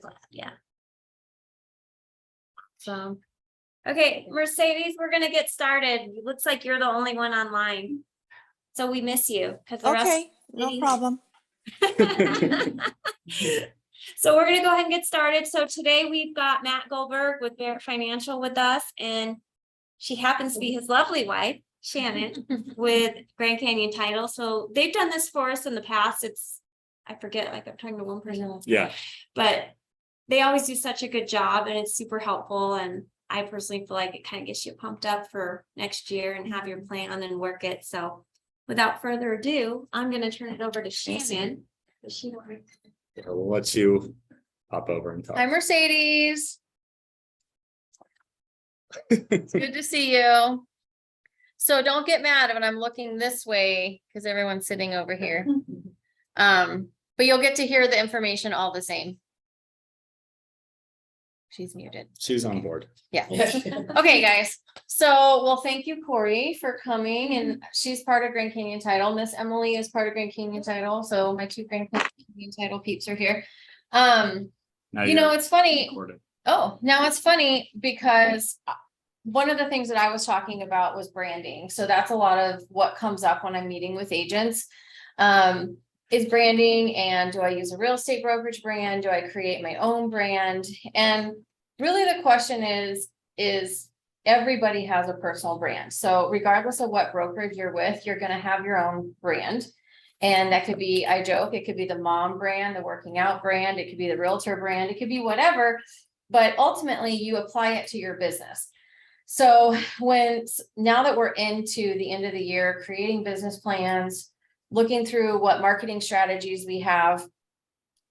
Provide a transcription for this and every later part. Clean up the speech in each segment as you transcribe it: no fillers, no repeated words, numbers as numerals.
glad. Yeah. So, okay, Mercedes, we're gonna get started. It looks like you're the only one online. So we miss you because the rest. Okay, no problem. So we're gonna go ahead and get started. So today we've got Matt Goldberg with Barrett Financial with us, and she happens to be his lovely wife, Shannon, with Grand Canyon Title. So they've done this for us in the past. I forget, like I'm talking to one person. Yeah. But they always do such a good job, and it's super helpful. And I personally feel like it kind of gets you pumped up for next year and have your plan and work it. So without further ado, I'm going to turn it over to Shannon. We'll let you pop over and talk. Hi, Mercedes. It's good to see you. So don't get mad when I'm looking this way because everyone's sitting over here. But you'll get to hear the information all the same. She's muted. She's on board. Yeah. Okay, guys. So, well, thank you, Corey, for coming. And she's part of Grand Canyon Title. Miss Emily is part of Grand Canyon Title. So my two Grand Canyon Title peeps are here. Now You know, you're it's funny. recorded. Oh, now it's funny because one of the things that I was talking about was branding. So that's a lot of what comes up when I'm meeting with agents. Is branding, and do I use a real estate brokerage brand? Do I create my own brand? And really the question is everybody has a personal brand. So regardless of what brokerage you're with, you're going to have your own brand. And that could be, I joke, it could be the mom brand, the working out brand. It could be the realtor brand. It could be whatever, but ultimately you apply it to your business. So now that we're into the end of the year, creating business plans, looking through what marketing strategies we have,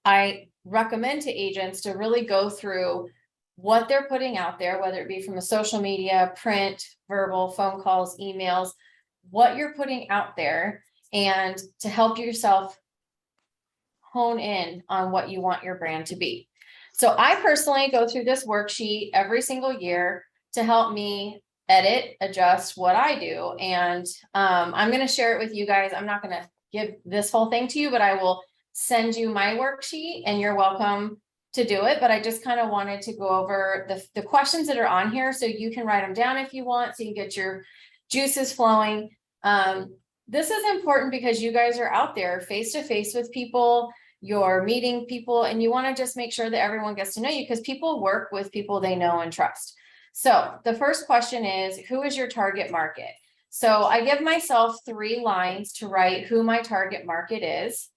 I recommend to agents to really go through what they're putting out there, whether it be from a social media, print, verbal, phone calls, emails, what you're putting out there, and to help yourself hone in on what you want your brand to be. So I personally go through this worksheet every single year to help me edit, adjust what I do. And I'm going to share it with you guys. I'm not going to give this whole thing to you, but I will send you my worksheet and you're welcome to do it. But I just kind of wanted to go over the questions that are on here so you can write them down if you want, so you can get your juices flowing. This is important because you guys are out there face to face with people, you're meeting people, and you want to just make sure that everyone gets to know you because people work with people they know and trust. So the first question is, who is your target market? So I give myself 3 lines to write who my target market is.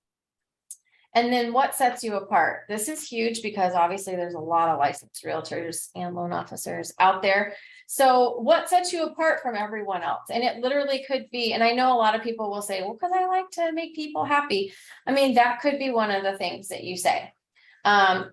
And then what sets you apart? This is huge because obviously there's a lot of licensed realtors and loan officers out there. So what sets you apart from everyone else? And it literally could be, and I know a lot of people will say, well, because I like to make people happy. I mean, that could be one of the things that you say.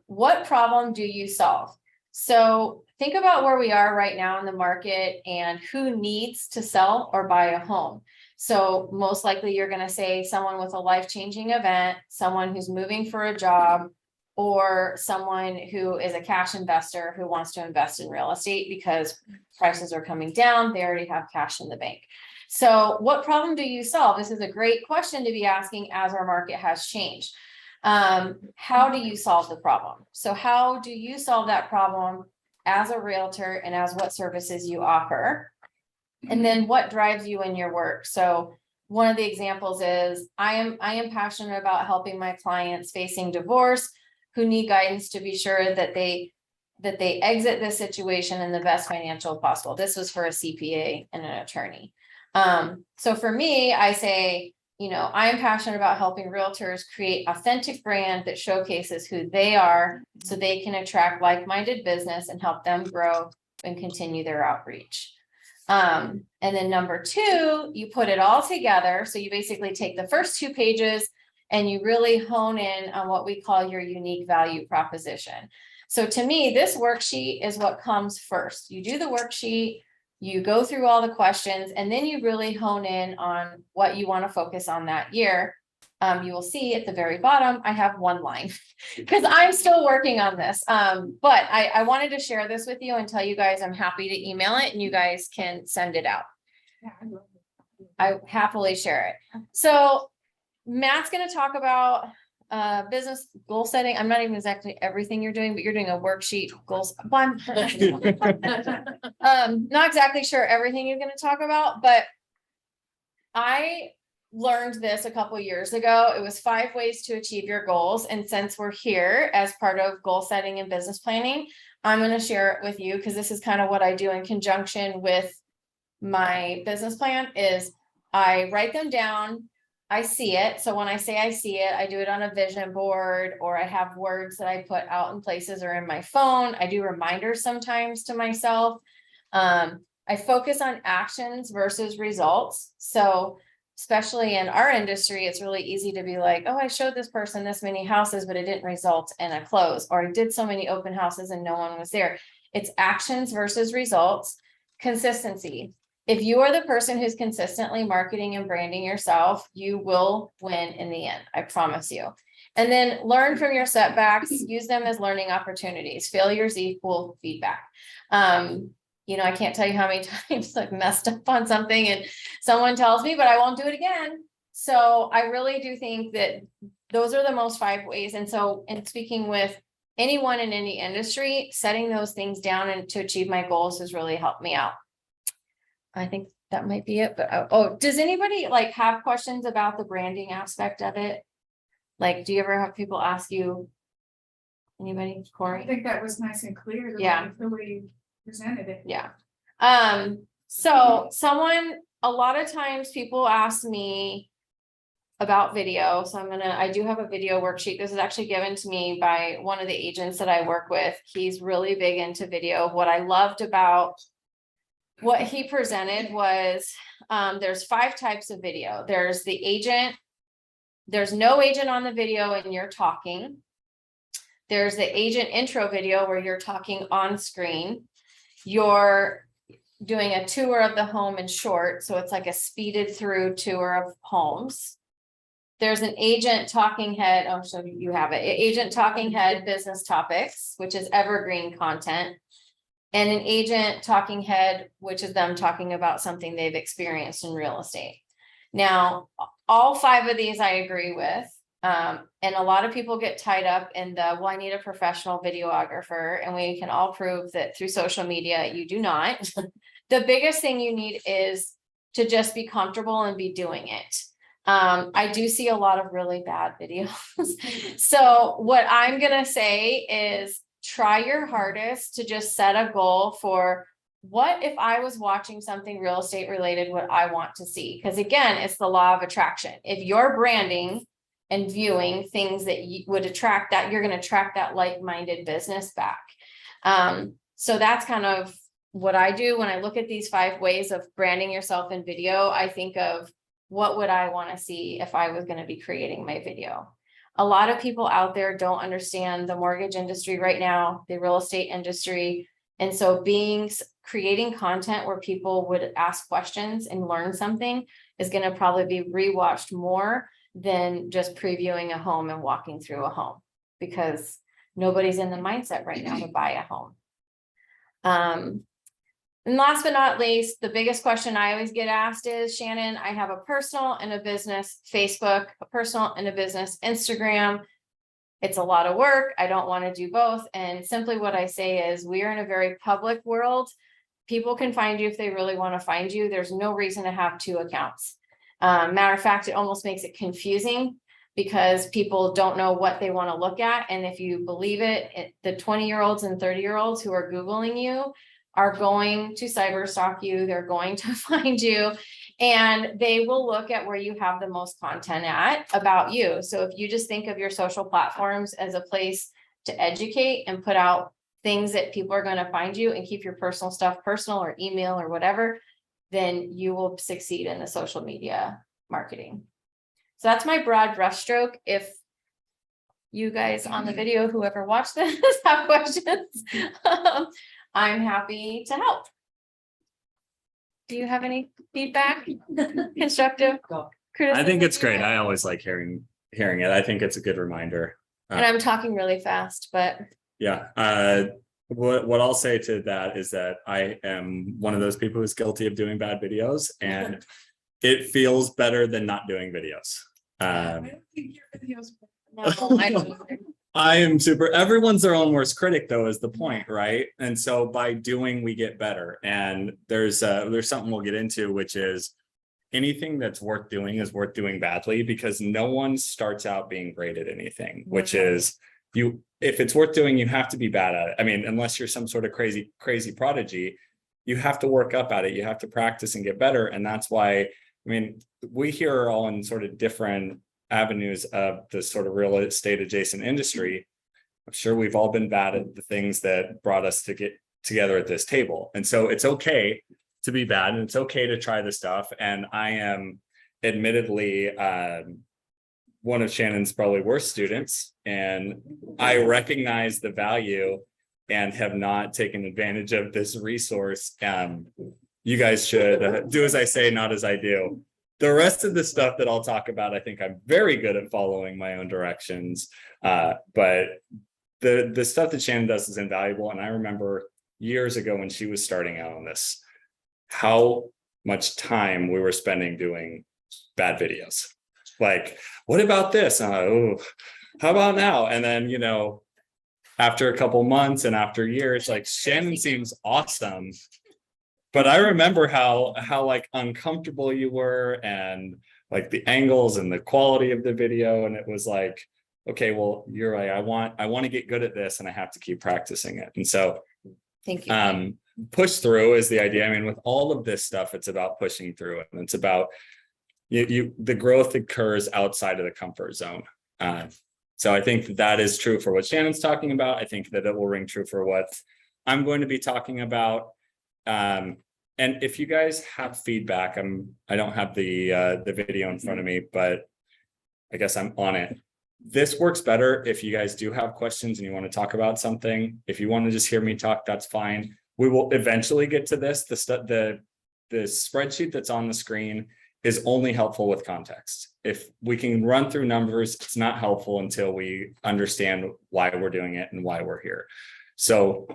What problem do you solve? So think about where we are right now in the market and who needs to sell or buy a home. So most likely you're going to say someone with a life-changing event, someone who's moving for a job, or someone who is a cash investor who wants to invest in real estate because prices are coming down. They already have cash in the bank. So what problem do you solve? This is a great question to be asking as our market has changed. How do you solve the problem? So how do you solve that problem as a realtor and as what services you offer? And then what drives you in your work? So one of the examples is I am passionate about helping my clients facing divorce who need guidance to be sure that they exit this situation in the best financial possible. This was for a CPA and an attorney. So for me, I say, you know, I'm passionate about helping realtors create authentic brand that showcases who they are so they can attract like-minded business and help them grow and continue their outreach. And then number 2, you put it all together. So you basically take the first 2 pages and you really hone in on what we call your unique value proposition. So to me, this worksheet is what comes first. You do the worksheet, you go through all the questions, and then you really hone in on what you want to focus on that year. You will see at the very bottom, I have 1 line because I'm still working on this. But I wanted to share this with you and tell you guys I'm happy to email it and you guys can send it out. I happily share it. So Matt's going to talk about business goal setting. I'm not even exactly everything you're doing, but you're doing a worksheet goals. Well, not exactly sure everything you're gonna talk about, but I learned this a couple years ago. It was 5 ways to achieve your goals. And since we're here as part of goal setting and business planning, I'm going to share it with you because this is kind of what I do in conjunction with my business plan is I write them down. I see it. So when I say I see it, I do it on a vision board, or I have words that I put out in places or in my phone. I do reminders sometimes to myself. I focus on actions versus results. So especially in our industry, it's really easy to be like, oh, I showed this person this many houses, but it didn't result in a close, or I did so many open houses and no one was there. It's actions versus results. Consistency. If you are the person who's consistently marketing and branding yourself, you will win in the end. I promise you. And then learn from your setbacks, use them as learning opportunities. Failures equal feedback. You know, I can't tell you how many times I've messed up on something and someone tells me, but I won't do it again. So I really do think that those are the most 5 ways. And so in speaking with anyone in any industry, setting those things down and to achieve my goals has really helped me out. I think that might be it, but oh, does anybody like have questions about the branding aspect of it? Like, do you ever have people ask you? Anybody, I Corey? think that was nice and clear. Yeah. The way you presented it. Yeah. So a lot of times people ask me about video. So I do have a video worksheet. This is actually given to me by one of the agents that I work with. He's really big into video. What I loved about what he presented was, there's 5 types of video. There's the agent. There's no agent on the video and you're talking. There's the agent intro video where you're talking on screen. You're doing a tour of the home in short. So it's like a speeded through tour of homes. There's an agent talking head. Oh, so you have it. Agent talking head business topics, which is evergreen content. And an agent talking head, which is them talking about something they've experienced in real estate. Now, all 5 of these I agree with. And a lot of people get tied up in well, I need a professional videographer, and we can all prove that through social media, you do not. The biggest thing you need is to just be comfortable and be doing it. I do see a lot of really bad videos. So what I'm going to say is try your hardest to just set a goal for what if I was watching something real estate related, what I want to see. Because again, it's the law of attraction. If you're branding and viewing things that you would attract that, you're going to attract that like-minded business back. So that's kind of what I do when I look at these 5 ways of branding yourself in video. I think of what would I want to see if I was going to be creating my video. A lot of people out there don't understand the mortgage industry right now, the real estate industry. And so creating content where people would ask questions and learn something is going to probably be rewatched more than just previewing a home and walking through a home, because nobody's in the mindset right now to buy a home. And last but not least, the biggest question I always get asked is, Shannon, I have a personal and a business Facebook, a personal and a business Instagram. It's a lot of work. I don't want to do both. And simply what I say is, we are in a very public world. People can find you if they really want to find you. There's no reason to have 2 accounts. Matter of fact, it almost makes it confusing because people don't know what they want to look at. And if you believe it, the 20-year-olds and 30-year-olds who are Googling you are going to cyber stalk you. They're going to find you, and they will look at where you have the most content about you. So if you just think of your social platforms as a place to educate and put out things that people are going to find you, and keep your personal stuff personal or email or whatever, then you will succeed in the social media marketing. So that's my broad brushstroke. If you guys on the video, whoever watched this, have questions, I'm happy to help. Do you have any feedback? Constructive criticism? I think it's great. I always like hearing it. I think it's a good reminder. And I'm talking really fast, but Yeah. What I'll say to that is that I am one of those people who's guilty of doing bad videos, and it feels better than not doing videos. I don't think your videos. No, I don't either. I am super, everyone's their own worst critic though, is the point, right? And so by doing, we get better. And there's something we'll get into, which is anything that's worth doing is worth doing badly, because no one starts out being great at anything, which is if it's worth doing, you have to be bad at it. I mean, unless you're some sort of crazy prodigy, you have to work up at it. You have to practice and get better. And that's why, I mean, we here are all in sort of different avenues of the sort of real estate adjacent industry. I'm sure we've all been bad at the things that brought us to get together at this table. And so it's okay to be bad, and it's okay to try the stuff. And I am admittedly one of Shannon's probably worst students, and I recognize the value and have not taken advantage of this resource. You guys should do as I say, not as I do. The rest of the stuff that I'll talk about, I think I'm very good at following my own directions. But the stuff that Shannon does is invaluable. And I remember years ago when she was starting out on this, how much time we were spending doing bad videos. Like, what about this? Oh, how about now? And then, you know, after a couple months and after years, like Shannon seems awesome. But I remember how like uncomfortable you were, and like the angles and the quality of the video. And it was like, okay, well, you're right. I want to get good at this, and I have to keep practicing it. And so Thank you. push through is the idea. I mean, with all of this stuff, it's about pushing through it. And it's about the growth occurs outside of the comfort zone. So I think that is true for what Shannon's talking about. I think that it will ring true for what I'm going to be talking about. And if you guys have feedback, I don't have the video in front of me, but I guess I'm on it. This works better if you guys do have questions and you want to talk about something. If you want to just hear me talk, that's fine. We will eventually get to this. The spreadsheet that's on the screen is only helpful with context. If we can run through numbers, it's not helpful until we understand why we're doing it and why we're here. So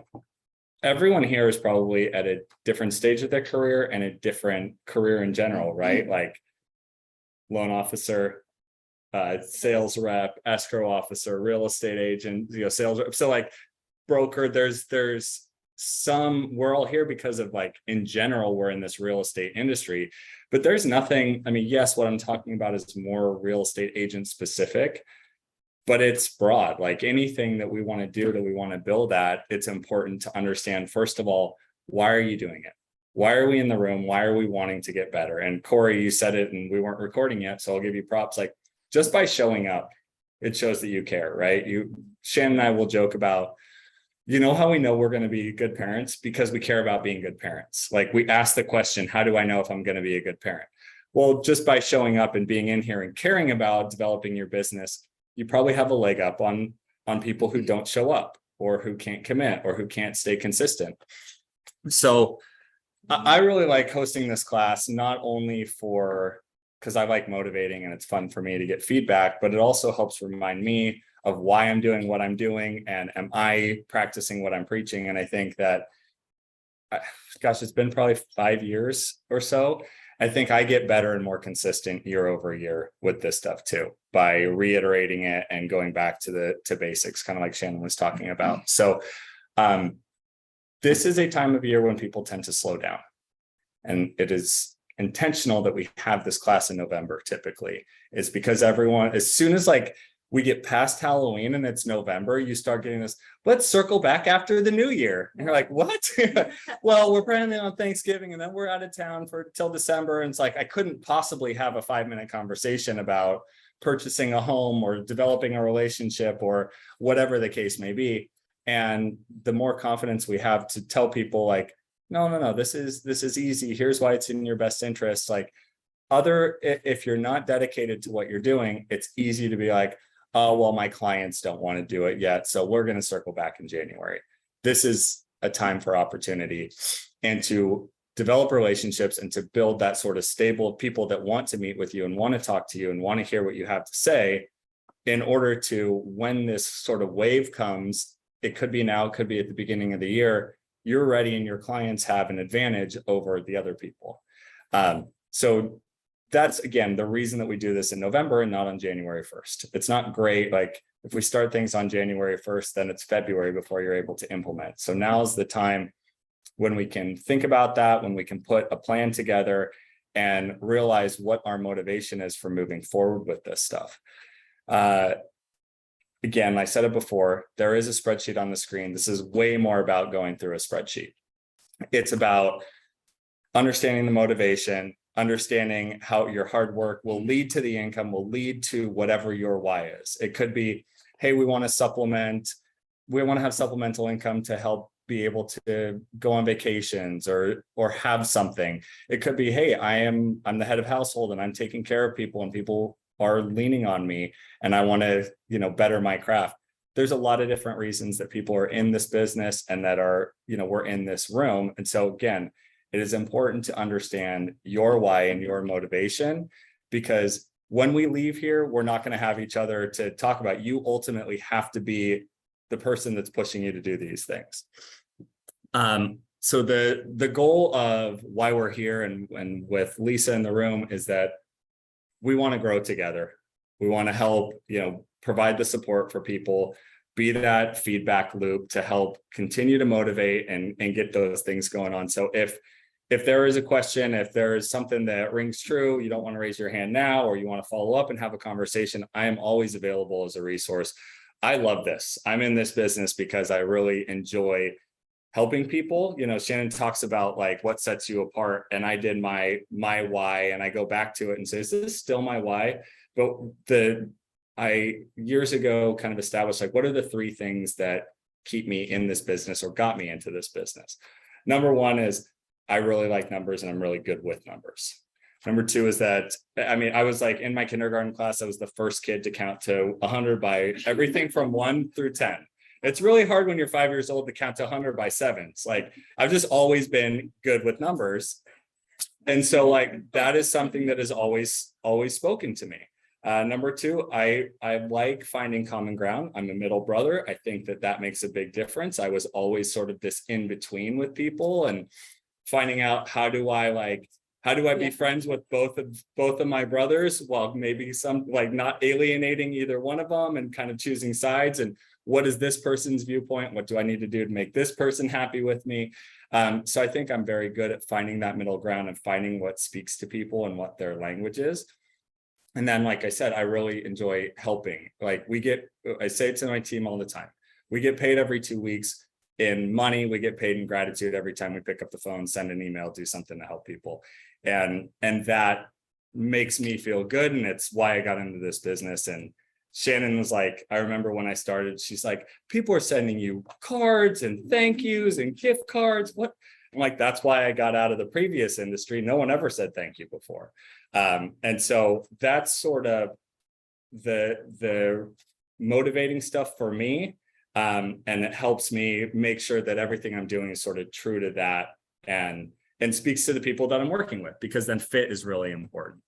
everyone here is probably at a different stage of their career and a different career in general, right? Like loan officer, sales rep, escrow officer, real estate agent, sales rep. So like broker, there's some, we're all here because of like, in general, we're in this real estate industry, but there's nothing, I mean, yes, what I'm talking about is more real estate agent specific, but it's broad. Like anything that we want to do, that we want to build at, it's important to understand, first of all, why are you doing it? Why are we in the room? Why are we wanting to get better? And Corey, you said it and we weren't recording yet, so I'll give you props. Like just by showing up, it shows that you care, right? Shannon and I will joke about, you know how we know we're going to be good parents? Because we care about being good parents. Like we ask the question, how do I know if I'm going to be a good parent? Well, just by showing up and being in here and caring about developing your business, you probably have a leg up on people who don't show up or who can't commit or who can't stay consistent. So I really like hosting this class, not only because I like motivating and it's fun for me to get feedback, but it also helps remind me of why I'm doing what I'm doing, and am I practicing what I'm preaching. And I think that, gosh, it's been probably 5 years or so. I think I get better and more consistent year over year with this stuff too, by reiterating it and going back to basics, kind of like Shannon was talking about. So this is a time of year when people tend to slow down, and it is intentional that we have this class in November. Typically, it's because everyone, as soon as like we get past Halloween and it's November, you start getting this, let's circle back after the new year. And you're like, what? Well, we're planning on Thanksgiving and then we're out of town till December. And it's like, I couldn't possibly have a 5-minute conversation about purchasing a home or developing a relationship or whatever the case may be. And the more confidence we have to tell people like, no, this is easy. Here's why it's in your best interest. Like if you're not dedicated to what you're doing, it's easy to be like, oh, well, my clients don't want to do it yet, so we're going to circle back in January. This is a time for opportunity and to develop relationships and to build that sort of stable of people that want to meet with you and want to talk to you and want to hear what you have to say, in order to, when this sort of wave comes, it could be now, it could be at the beginning of the year, you're ready and your clients have an advantage over the other people. So that's again, the reason that we do this in November and not on January 1st. It's not great. Like if we start things on January 1st, then it's February before you're able to implement. So now's the time when we can think about that, when we can put a plan together and realize what our motivation is for moving forward with this stuff. Again, I said it before, there is a spreadsheet on the screen. This is way more about going through a spreadsheet. It's about understanding the motivation, understanding how your hard work will lead to the income, will lead to whatever your why is. It could be, hey, we want to have supplemental income to help be able to go on vacations or have something. It could be, hey, I'm the head of household and I'm taking care of people and people are leaning on me and I want to, better my craft. There's a lot of different reasons that people are in this business and that are, we're in this room. And so again, it is important to understand your why and your motivation, because when we leave here, we're not going to have each other to talk about. You ultimately have to be the person that's pushing you to do these things. So the goal of why we're here and with Lisa in the room is that we want to grow together. We want to help, provide the support for people, be that feedback loop to help continue to motivate and get those things going on. So if there is a question, if there is something that rings true, you don't want to raise your hand now, or you want to follow up and have a conversation, I am always available as a resource. I love this. I'm in this business because I really enjoy helping people. Shannon talks about like what sets you apart, and I did my why, and I go back to it and say, is this still my why? But I years ago kind of established like, what are the 3 things that keep me in this business or got me into this business? Number 1 is I really like numbers and I'm really good with numbers. Number 2 is that, I was like in my kindergarten class, I was the first kid to count to 100 by everything from 1 through 10. It's really hard when you're 5 years old to count to 100 by sevens. Like I've just always been good with numbers. And so like, that is something that has always spoken to me. Number 2, I like finding common ground. I'm a middle brother. I think that makes a big difference. I was always sort of this in between with people and finding out how do I be friends with both of my brothers while maybe some like not alienating either one of them and kind of choosing sides, and what is this person's viewpoint? What do I need to do to make this person happy with me? So I think I'm very good at finding that middle ground and finding what speaks to people and what their language is. And then, like I said, I really enjoy helping. Like I say it to my team all the time. We get paid every 2 weeks in money. We get paid in gratitude every time we pick up the phone, send an email, do something to help people. And that makes me feel good. And it's why I got into this business. And Shannon was like, I remember when I started, she's like, people are sending you cards and thank yous and gift cards. What? I'm like, that's why I got out of the previous industry. No one ever said thank you before. And so that's sort of the motivating stuff for me. And it helps me make sure that everything I'm doing is sort of true to that and speaks to the people that I'm working with, because then fit is really important.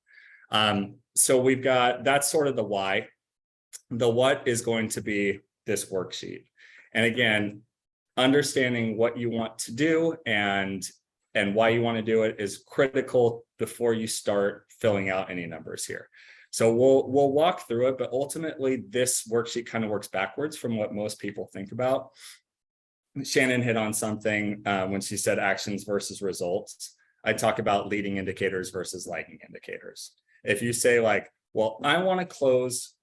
So that's sort of the why. The what is going to be this worksheet. And again, understanding what you want to do and why you want to do it is critical before you start filling out any numbers here. So we'll walk through it, but ultimately this worksheet kind of works backwards from what most people think about. Shannon hit on something when she said actions versus results. I talk about leading indicators versus lagging indicators. If you say like, well, I want to close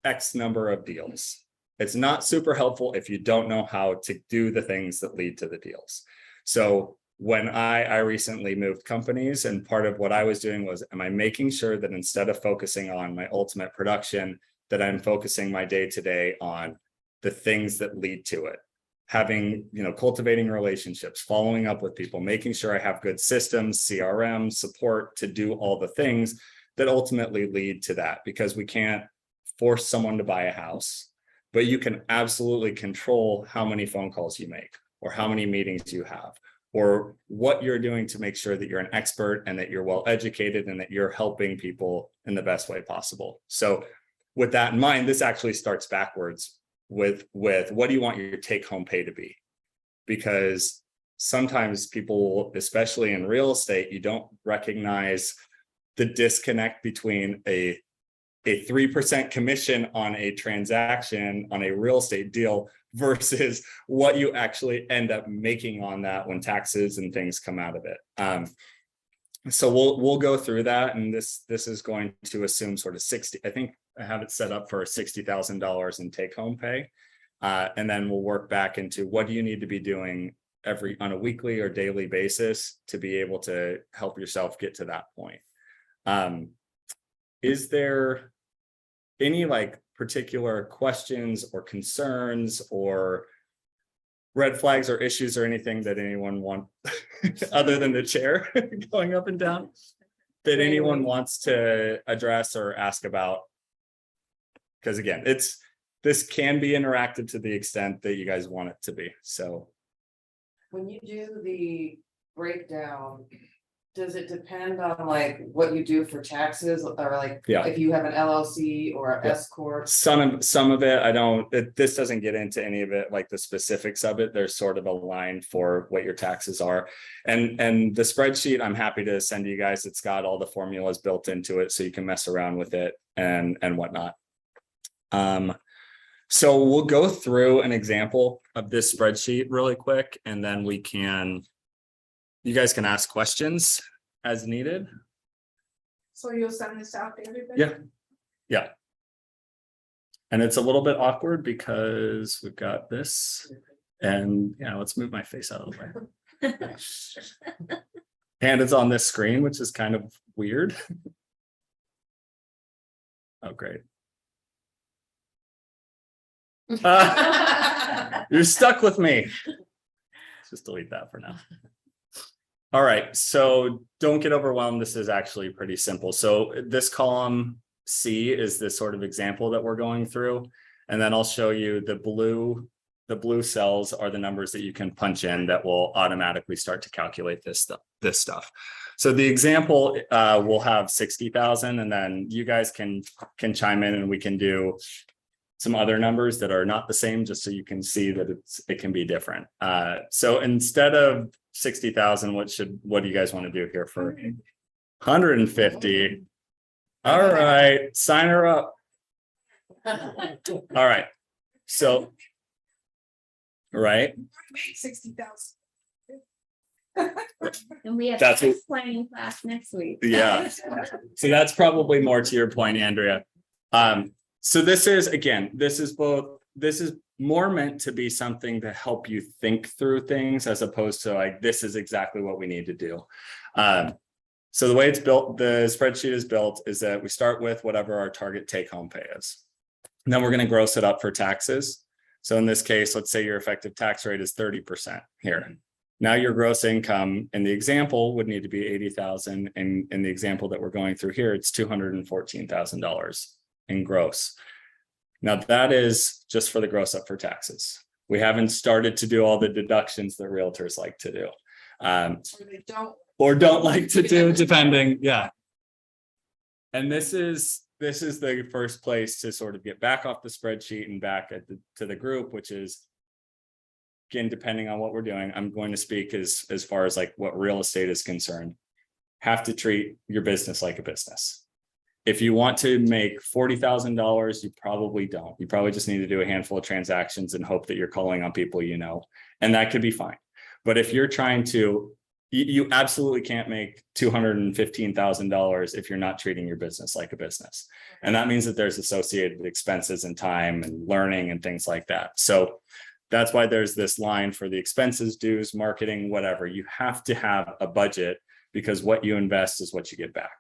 X number of deals, it's not super helpful if you don't know how to do the things that lead to the deals. So when I recently moved companies, and part of what I was doing was, am I making sure that instead of focusing on my ultimate production, that I'm focusing my day-to-day on the things that lead to it? Having, cultivating relationships, following up with people, making sure I have good systems, CRM, support to do all the things that ultimately lead to that, because we can't force someone to buy a house, but you can absolutely control how many phone calls you make or how many meetings you have, or what you're doing to make sure that you're an expert and that you're well educated and that you're helping people in the best way possible. So with that in mind, this actually starts backwards with what do you want your take-home pay to be? Because sometimes people, especially in real estate, you don't recognize the disconnect between a 3% commission on a transaction on a real estate deal versus what you actually end up making on that when taxes and things come out of it. So we'll go through that, and this is going to assume sort of 60. I think I have it set up for $60,000 in take home pay, and then we'll work back into what do you need to be doing on a weekly or daily basis to be able to help yourself get to that point. Is there any like particular questions or concerns or red flags or issues or anything that anyone want other than the chair going up and down that anyone wants to address or ask about? Because again, this can be interactive to the extent that you guys want it to be. So when you do the breakdown, does it depend on like what you do for taxes or like Yeah. if you have an LLC or a S corp? some of it, this doesn't get into any of it, like the specifics of it. There's sort of a line for what your taxes are. And the spreadsheet, I'm happy to send you guys. It's got all the formulas built into it so you can mess around with it and whatnot. So we'll go through an example of this spreadsheet really quick, and then you guys can ask questions as needed. So you'll send this out to everybody? Yeah. And it's a little bit awkward because we've got this, and let's move my face out of the way. And it's on this screen, which is kind of weird. Oh, great. You're stuck with me. Just delete that for now. All right, so don't get overwhelmed. This is actually pretty simple. So this column C is this sort of example that we're going through. And then I'll show you the blue cells are the numbers that you can punch in that will automatically start to calculate this stuff. So the example will have 60,000, and then you guys can chime in and we can do some other numbers that are not the same, just so you can see that it can be different. So instead of 60,000, what do you guys want to do here for 150? All right, sign her up. All right, so right, 60,000. And we have That's tax planning class next week. yeah. So that's probably more to your point, Andrea. So this is more meant to be something to help you think through things, as opposed to like, this is exactly what we need to do. So the way it's built, the spreadsheet is built, is that we start with whatever our target take home pay is. And then we're going to gross it up for taxes. So in this case, let's say your effective tax rate is 30% here. Now your gross income in the example would need to be 80,000. And in the example that we're going through here, it's $214,000 in gross. Now that is just for the gross up for taxes. We haven't started to do all the deductions that realtors like to do. Or don't like to do, depending. Yeah. And this is the first place to sort of get back off the spreadsheet and back to the group, which is, again, depending on what we're doing, I'm going to speak as far as like what real estate is concerned. Have to treat your business like a business. If you want to make $40,000, you probably don't. You probably just need to do a handful of transactions and hope that you're calling on people you know, and that could be fine. But if you're trying to, you absolutely can't make $215,000 if you're not treating your business like a business. And that means that there's associated expenses and time and learning and things like that. So that's why there's this line for the expenses, dues, marketing, whatever. You have to have a budget, because what you invest is what you get back.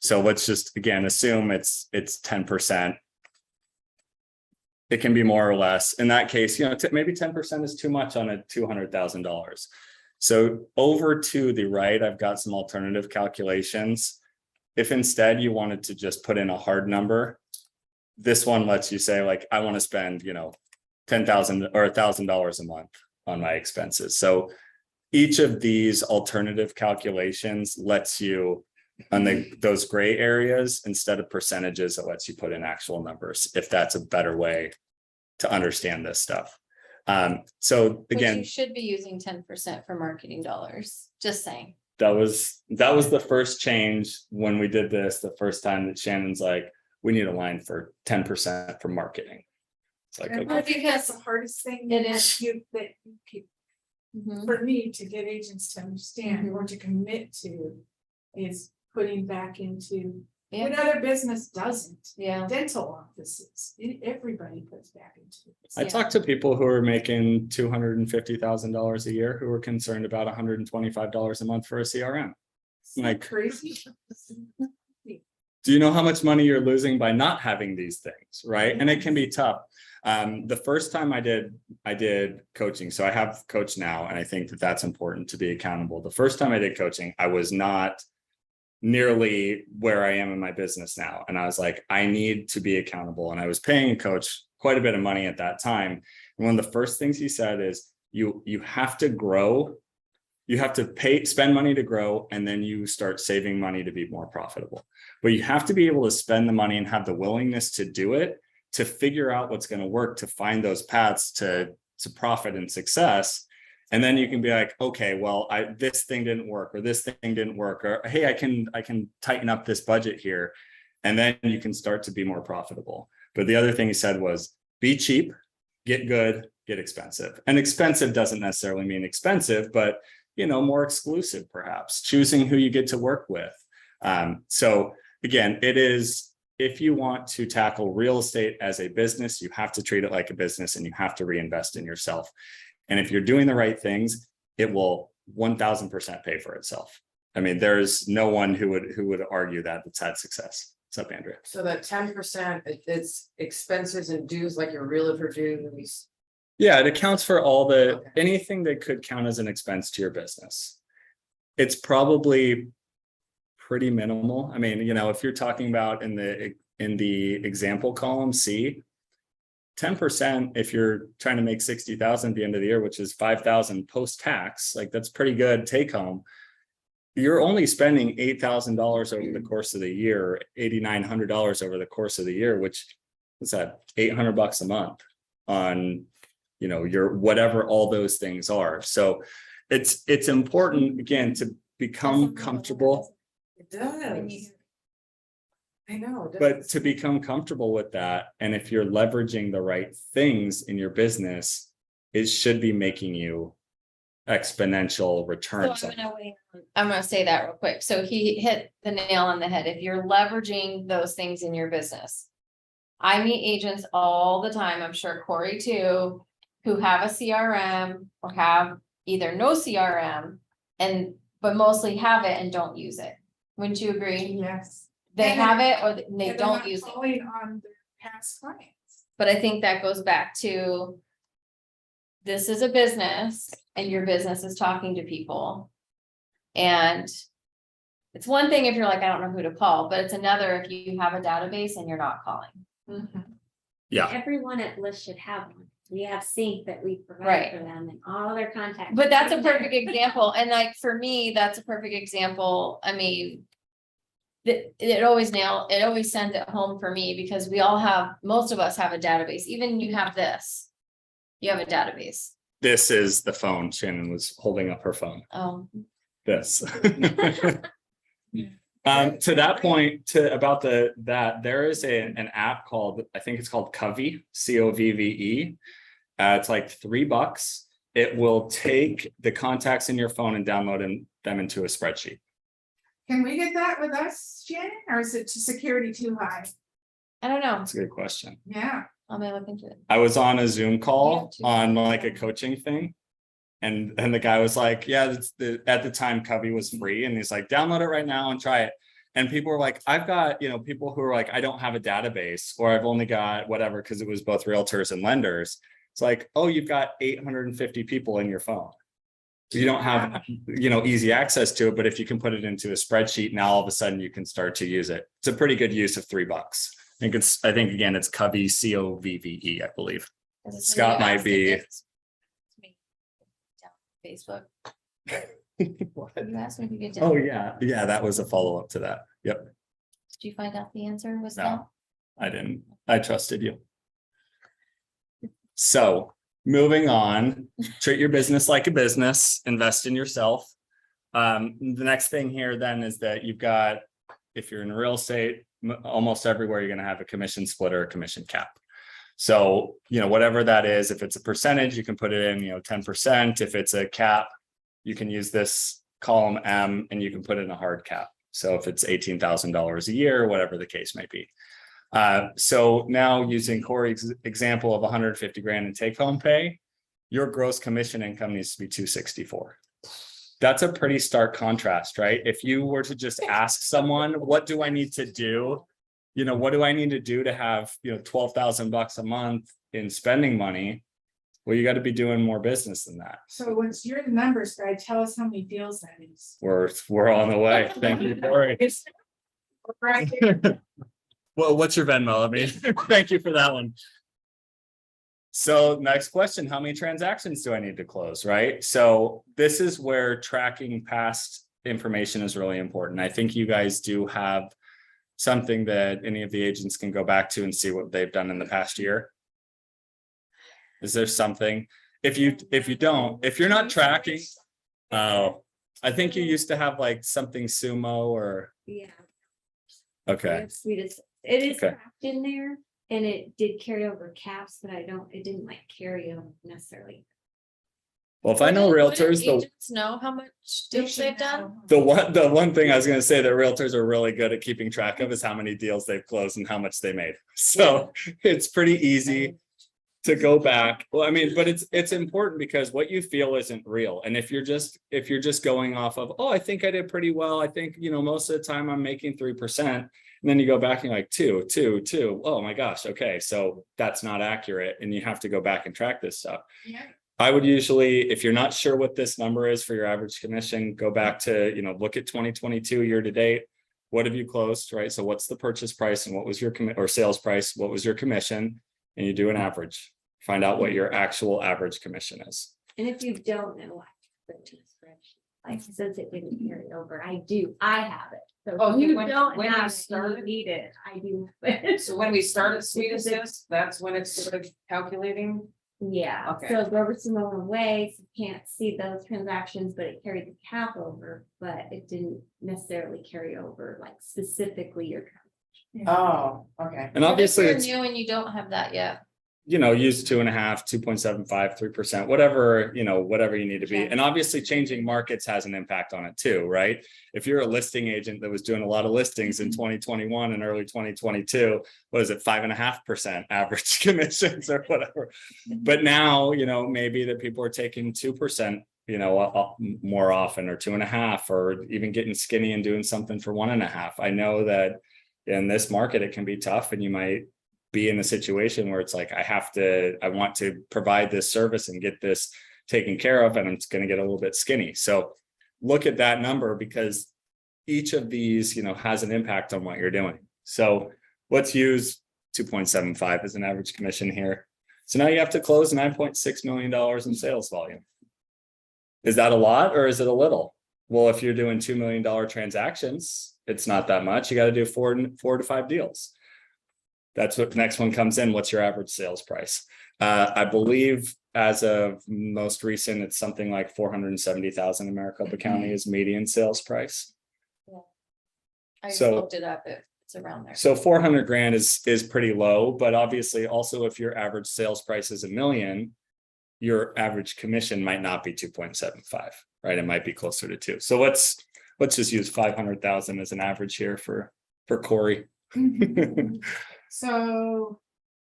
So let's just, again, assume it's 10%. It can be more or less. In that case, maybe 10% is too much on a $200,000. So over to the right, I've got some alternative calculations. If instead you wanted to just put in a hard number, this one lets you say, like, I want to spend, $10,000 or $1,000 a month on my expenses. So each of these alternative calculations lets you, on those gray areas, instead of percentages, it lets you put in actual numbers, if that's a better way to understand this stuff. So But again, you should be using 10% for marketing dollars, just saying. that was the first change when we did this, the first time that Shannon's like, we need a line for 10% for marketing. It's like, And okay. I think that's the hardest thing. It is. That you keep, Mhm. for me to get agents to understand Mhm. or to commit to is putting back into. Yeah. Another business doesn't, Yeah, dental offices, everybody puts back into it. I Yeah. talked to people who are making $250,000 a year who are concerned about $125 a month for a CRM. Isn't that Like- crazy. Do you know how much money you're losing by not having these things, right? And it can be tough. The first time I did coaching, so I have coach now, and I think that that's important to be accountable. The first time I did coaching, I was not nearly where I am in my business now. And I was like, I need to be accountable. And I was paying a coach quite a bit of money at that time. And one of the first things he said is, you have to grow. You have to spend money to grow, and then you start saving money to be more profitable. But you have to be able to spend the money and have the willingness to do it, to figure out what's going to work, to find those paths to profit and success. And then you can be like, okay, well, this thing didn't work, or this thing didn't work, or hey, I can tighten up this budget here. And then you can start to be more profitable. But the other thing he said was, be cheap, get good, get expensive. And expensive doesn't necessarily mean expensive, but more exclusive, perhaps choosing who you get to work with. So again, it is, if you want to tackle real estate as a business, you have to treat it like a business, and you have to reinvest in yourself. And if you're doing the right things, it will 1000% pay for itself. I mean, there's no one who would argue that it's had success. What's up, Andrea? So that 10%, it's expenses and dues, like your realtor dues. Yeah, it accounts for all Okay. anything that could count as an expense to your business. It's probably pretty minimal. I mean, if you're talking about in the example column C, 10%, if you're trying to make 60,000 at the end of the year, which is 5,000 post-tax, like that's pretty good take home. You're only spending $8,000 over the course of the year, $8,900 over the course of the year, which is that $800 a month on, your whatever all those things are. So it's important, again, to become comfortable. It does. I know. it But does. to become comfortable with that, and if you're leveraging the right things in your business, it should be making you exponential so returns. I'm gonna say that real quick. So he hit the nail on the head. If you're leveraging those things in your business. I meet agents all the time, I'm sure Corey too, who have a CRM or have either no CRM but mostly have it and don't use it. Wouldn't you agree? Yes. They And have they're- it or they And they're don't not use it. calling on their past clients. But I think that goes back to. This is a business and your business is talking to people. And. It's one thing if you're like, I don't know who to call, but it's another if you have a database and you're not calling. Yeah. Everyone at Bliss should have one. We have sync that we Right. provide for them and all their contacts. But that's a perfect example. And like, for me, that's a perfect example. I mean. It always sends it home for me because most of us have a database. Even you have this. You have a database. This is the phone. Shannon was holding up her phone. Oh, This. To that point, about that there is an app called, I think it's called Covey, COVVE. It's like $3. It will take the contacts in your phone and download them into a spreadsheet. Can we get that with us, Shannon, or is it security too high? I don't know. That's a good question. Yeah. I'm gonna look into it. I was on a Zoom call Yeah, on like a coaching thing. And the guy was like, yeah, at the time Covey was free. And he's like, download it right now and try it. And people were like, I've got, people who are like, I don't have a database, or I've only got whatever, because it was both realtors and lenders. It's like, oh, you've got 850 people in your phone. You don't have, easy access to it, but if you can put it into a spreadsheet, now all of a sudden you can start to use it. It's a pretty good use of $3. I think again, it's Covey, COVVE, I believe. Scott might be. Facebook. What? You asked me if you could. Oh, yeah. Yeah, that was a follow-up to that. Yep. Did you find out the answer was No, no? I didn't. I trusted you. So moving on, treat your business like a business, invest in yourself. The next thing here then is that you've got, if you're in real estate, almost everywhere, you're gonna have a commission split or a commission cap. So, whatever that is, if it's a percentage, you can put it in, 10%. If it's a cap, you can use this column M and you can put in a hard cap. So if it's $18,000 a year, whatever the case may be. So now using Corey's example of 150 grand in take home pay, your gross commission income needs to be 264. That's a pretty stark contrast, right? If you were to just ask someone, what do I need to do? What do I need to do to have, $12,000 a month in spending money? Well, you got to be doing more business than that. So once you're the numbers guy, tell us how many deals that is. We're on the way. Thank you, Corey. It's right here. Well, what's your Venmo? I mean, thank you for that one. So next question, how many transactions do I need to close, right? So this is where tracking past information is really important. I think you guys do have something that any of the agents can go back to and see what they've done in the past year. Is there something? If you don't, if you're not tracking, oh, I think you used to have like something sumo or, Yeah. okay. It is Okay. tracked in there and it did carry over caps, but it didn't like carry them necessarily. Well, if I know Wouldn't realtors, agents know how much They deals should they've done? know. the one thing I was gonna say that realtors are really good at keeping track of is how many deals they've closed and how much they made. So it's pretty easy to go back. Well, I mean, but it's important because what you feel isn't real. And if you're just going off of, oh, I think I did pretty well. I think, most of the time I'm making 3%. And then you go back and you're like 2. Oh my gosh. Okay. So that's not accurate. And you have to go back and track this stuff. Yeah. I would usually, if you're not sure what this number is for your average commission, go back to, look at 2022 year to date. What have you closed, right? So what's the purchase price and what was your or sales price? What was your commission? And you do an average, find out what your actual average commission is. And if you don't know, I put it to the spreadsheet. Like since it didn't carry over, I have it. So Oh, if you when- don't when you have it, you started? need it. I do. have it. So when we started Sweet Because it- Assist, that's when it started calculating? Yeah, Okay. so Robertson went away, so you can't see those transactions, but it carried the cap over, but it didn't necessarily carry over like specifically your. Oh, okay. And obviously If it's, you're new and you don't have that yet. use 2.5, 2.75, 3%, whatever, whatever you need to be. Yeah. And obviously changing markets has an impact on it too, right? If you're a listing agent that was doing a lot of listings in 2021 and early 2022, what is it, 5.5% average commissions or whatever. But now, maybe that people are taking 2%, more often or 2.5, or even getting skinny and doing something for 1.5. I know that in this market, it can be tough and you might be in a situation where it's like, I want to provide this service and get this taken care of, and it's going to get a little bit skinny. So look at that number because each of these, has an impact on what you're doing. So let's use 2.75 as an average commission here. So now you have to close $9.6 million in sales volume. Is that a lot or is it a little? Well, if you're doing $2 million transactions, it's not that much. You got to do four to 5 deals. That's what the next one comes in. What's your average sales price? I believe as of most recent, it's something like 470,000 in Maricopa County is median sales price. I just So- looked it up, it's around there. So 400 grand is pretty low, but obviously also if your average sales price is $1 million, your average commission might not be 2.75, right? It might be closer to 2. So let's just use 500,000 as an average here for Corey. So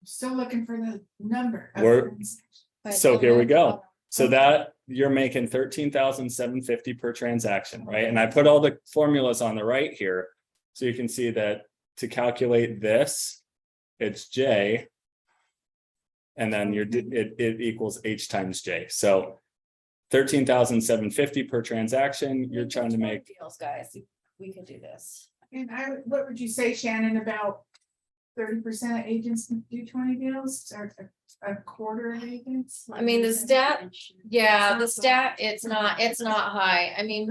still looking for the number. of We're- transactions. But So here we don't- go. So that you're making 13,750 per transaction, right? And I put all the formulas on the right here. So you can see that to calculate this, it's J. And then it equals H times J. So 13,750 per transaction, you're trying to make. Deals, guys, we can do this. And what would you say, Shannon, about 30% of agents do 20 deals or a quarter of agents? I mean, the stat, yeah, the stat, it's not high. I mean,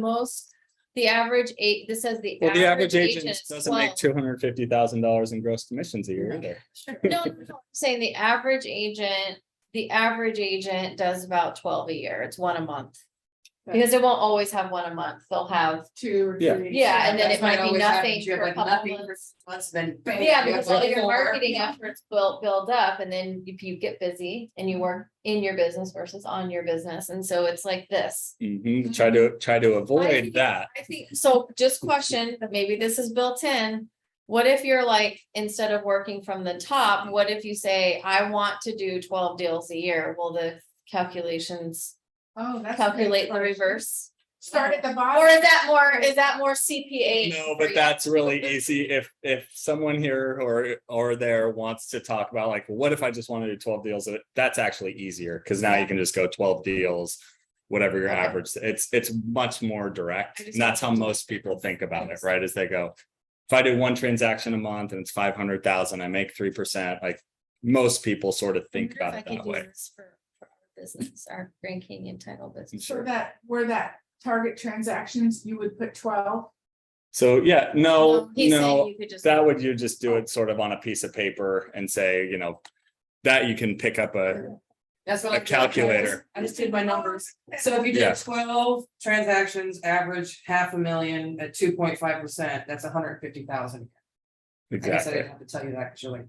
the average this says the. Well, the average agent is doesn't make 12. $250,000 in gross commissions a year either. No, I'm saying the average agent does about 12 a year. It's one a month. Because it won't always have one a month, they'll have, two or Yeah. three. yeah, and then That's it might why be always nothing happens. You have for a like couple nothing for months. months, then bam, Yeah, you have because all like your four. marketing efforts build up, and then if you get busy and you work in your business versus on your business, and so it's like this. Mhm. Try to avoid that. I think, so just question, but maybe this is built in. What if you're like, instead of working from the top, what if you say, I want to do 12 deals a year? Will the calculations Oh, that's. a good calculate the question. reverse? Start at the bottom. Or is that more CPA? No, for but you? that's really easy. If someone here or there wants to talk about like, what if I just want to do 12 deals? That's actually easier because now you can just go 12 deals, whatever your Okay. average. It's much more direct. I just And that's how wanted to- most people think about it, right? Is they go, if I do one transaction a month and it's 500,000, I make 3%. Like most people sort of think I wonder about if it I could that do way. this for our business, our Grand Canyon title business. So that, where that target transactions, you would put 12. So yeah, no, He's saying no. you could just. That would you just do it sort of on a piece of paper and say, that you can pick up That's what a I did. calculator. I just did my numbers. So if you Yeah. did 12 transactions, average $500,000 at 2.5%, that's 150,000. I guess I Exactly. didn't have to tell you that because you're like.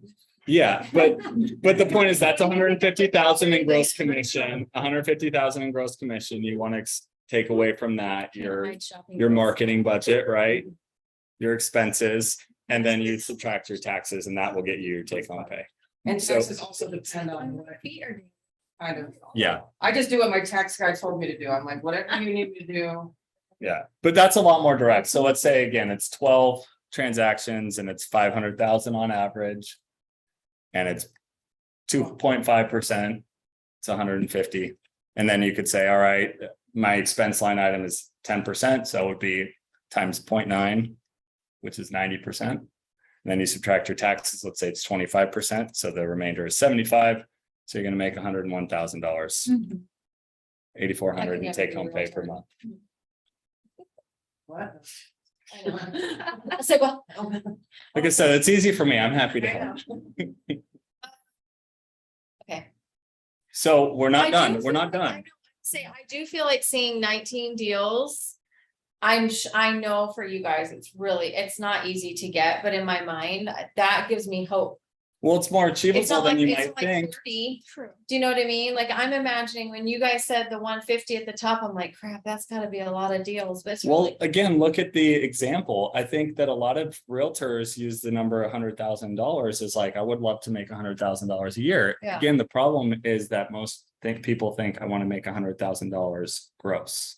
Yeah, but the point is that's 150,000 in gross commission, 150,000 in gross commission. You want to take away from that your marketing budget, right? Your expenses, and then you subtract your taxes, and that will get you your take home pay. And So- taxes also depend on what kind of. Yeah, I just do what my tax guy told me to do. I'm like, whatever you need me to do. yeah, but that's a lot more direct. So let's say again, it's 12 transactions and it's 500,000 on average. And it's 2.5%. It's 150. And then you could say, all right, my expense line item is 10%, so it would be times 0.9, which is 90%. And then you subtract your taxes, let's say it's 25%, so the remainder is 75. So you're gonna make $101,000, 8,400 in take home pay per month. What? I know. I said, well, Like I said, it's easy for me. I'm happy to help. okay. So we're I not do done. We're feel not like- I done. know, Say, I do feel like seeing 19 deals. I know for you guys, it's not easy to get, but in my mind, that gives me hope. Well, it's more It's achievable not than like, you it's might not like think. 30. Do you know what I mean? Like, I'm imagining when you guys said the 150 at the top, I'm like, crap, that's gotta be a lot of deals, but it's Well, really. again, look at the example. I think that a lot of realtors use the number $100,000 as like, I would love to make $100,000 a year. Yeah. Again, the problem is that people think I want to make $100,000 gross.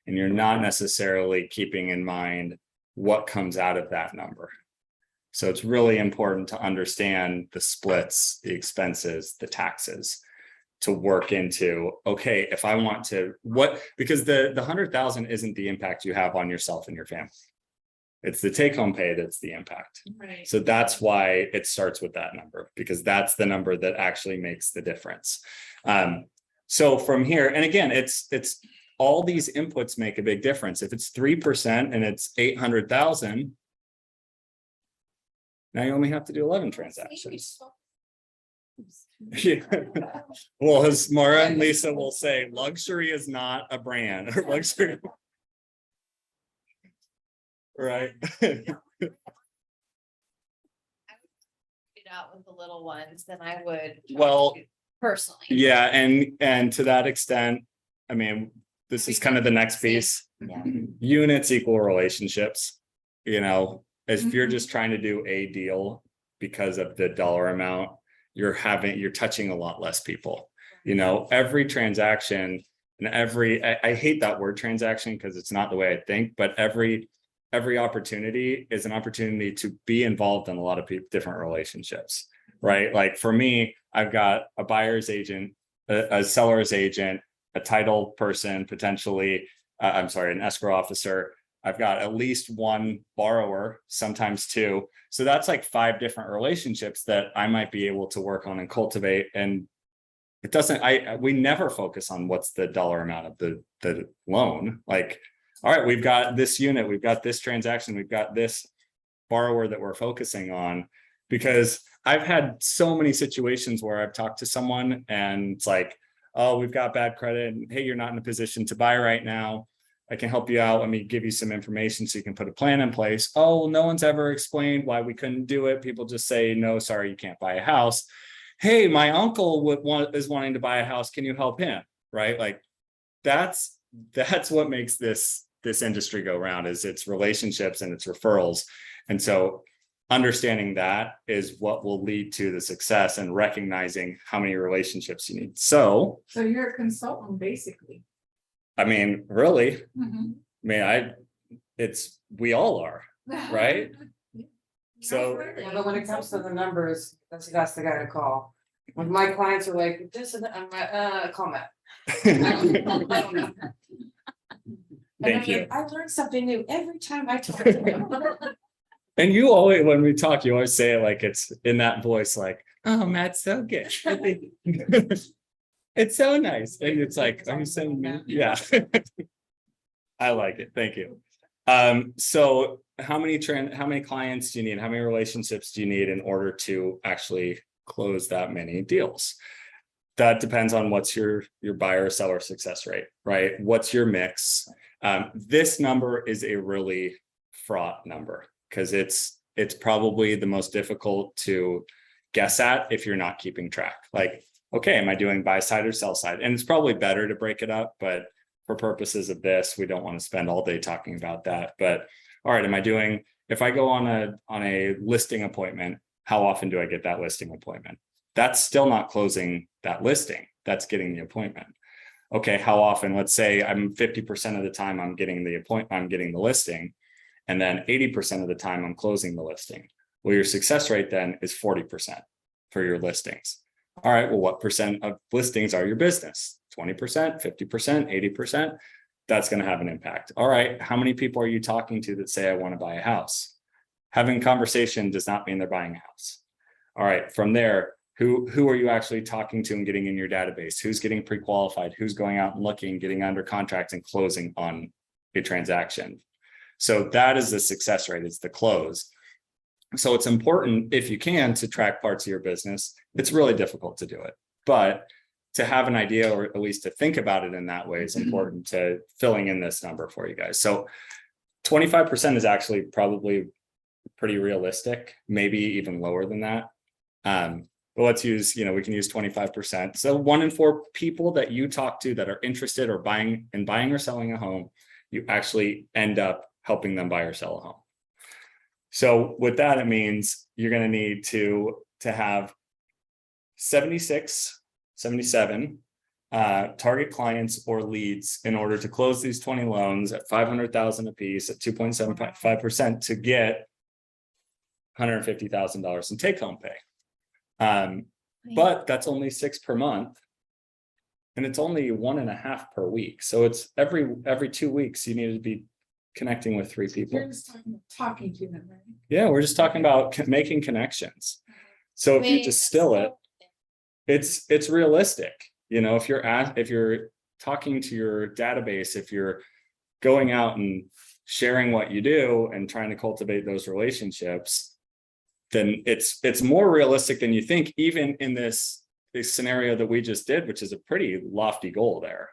And you're not necessarily keeping in mind what comes out of that number. So it's really important to understand the splits, the expenses, the taxes. To work into, okay, if I want to, because the 100,000 isn't the impact you have on yourself and your family. It's the take home pay that's the impact. Right. So that's why it starts with that number, because that's the number that actually makes the difference. So from here, and again, it's all these inputs make a big difference. If it's 3% and it's 800,000. Now you only have to do 11 transactions. Yeah. Well, as Mara and Lisa will say, luxury is not a brand or luxury. Right. It out with the little ones than I would. Well, Personally. yeah, and to that extent, I mean, this is kind of the next piece. Yeah. Units equal relationships, if you're Mhm. just trying to do a deal because of the dollar amount, you're touching a lot less people. Every transaction and I hate that word transaction because it's not the way I think, but every opportunity is an opportunity to be involved in a lot of different relationships, right? Like for me, I've got a buyer's agent, a seller's agent, a title person, potentially, an escrow officer. I've got at least one borrower, sometimes two. So that's like 5 different relationships that I might be able to work on and cultivate. And it doesn't, we never focus on what's the dollar amount of the loan. Like, all right, we've got this unit, we've got this transaction, we've got this borrower that we're focusing on, because I've had so many situations where I've talked to someone and it's like, oh, we've got bad credit, and hey, you're not in a position to buy right now. I can help you out. Let me give you some information so you can put a plan in place. Oh, well, no one's ever explained why we couldn't do it. People just say, no, sorry, you can't buy a house. Hey, my uncle is wanting to buy a house. Can you help him? Right? Like that's what makes this industry go round, is its relationships and its referrals. And so understanding that is what will lead to the success, and recognizing how many relationships you need. So you're a consultant, basically. I mean, really, Mhm. I mean, we all are, right? So- Yeah, but when it comes to the numbers, that's the guy to call. When my clients are like, this and I'm like, call Matt. Thank you. I learned something new every time I talk to him. And you always, when we talk, you always say it like it's in that voice, like, oh, Matt's so good. It's so nice. And it's like, are you saying me? Yeah. I like it. Thank you. So how many clients do you need? How many relationships do you need in order to actually close that many deals? That depends on what's your buyer seller success rate, right? What's your mix? This number is a really fraught number, because it's probably the most difficult to guess at if you're not keeping track. Like, okay, am I doing buy side or sell side? And it's probably better to break it up, but for purposes of this, we don't want to spend all day talking about that. But all right, if I go on a listing appointment, how often do I get that listing appointment? That's still not closing that listing. That's getting the appointment. Okay, how often? Let's say I'm 50% of the time I'm getting the listing, and then 80% of the time I'm closing the listing. Well, your success rate then is 40% for your listings. All right, well, what percent of listings are your business? 20%, 50%, 80%? That's going to have an impact. All right, how many people are you talking to that say I want to buy a house? Having a conversation does not mean they're buying a house. All right, from there, who are you actually talking to and getting in your database? Who's getting pre-qualified? Who's going out and looking, getting under contract and closing on a transaction? So that is the success rate, it's the close. So it's important, if you can, to track parts of your business. It's really difficult to do it, but to have an idea, or at least to think about it in that way, is important to filling in this number for you guys. So 25% is actually probably pretty realistic, maybe even lower than that. But let's use, we can use 25%. So 1 in 4 people that you talk to that are interested or buying or selling a home, you actually end up helping them buy or sell a home. So with that, it means you're going to need to have 77 target clients or leads in order to close these 20 loans at $500,000 a piece at 2.75% to get $150,000 in take-home pay. But that's only 6 per month, and it's only 1.5 per week. So it's every 2 weeks you need to be connecting with 3 people. You're just talking to them, right? Yeah, we're just talking about making connections. So if you distill it, it's realistic. If you're talking to your database, if you're going out and sharing what you do and trying to cultivate those relationships, then it's more realistic than you think, even in this scenario that we just did, which is a pretty lofty goal there.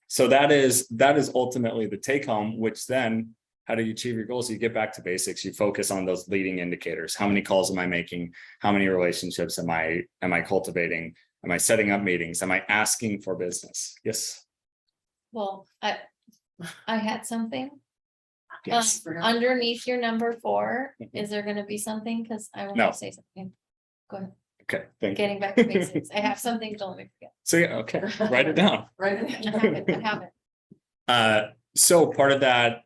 So that is ultimately the take home, which then, how do you achieve your goals? You get back to basics. You focus on those leading indicators. How many calls am I making? How many relationships am I cultivating? Am I setting up meetings? Am I asking for business? Yes. Well, I had something. Yes. Underneath your number 4, is there gonna be something? Because I want No. to say something. Go ahead. Okay. Thank you. Getting back to basics. I have something, don't let me forget. So yeah, okay. Write it down. Right. I have it. So part of that,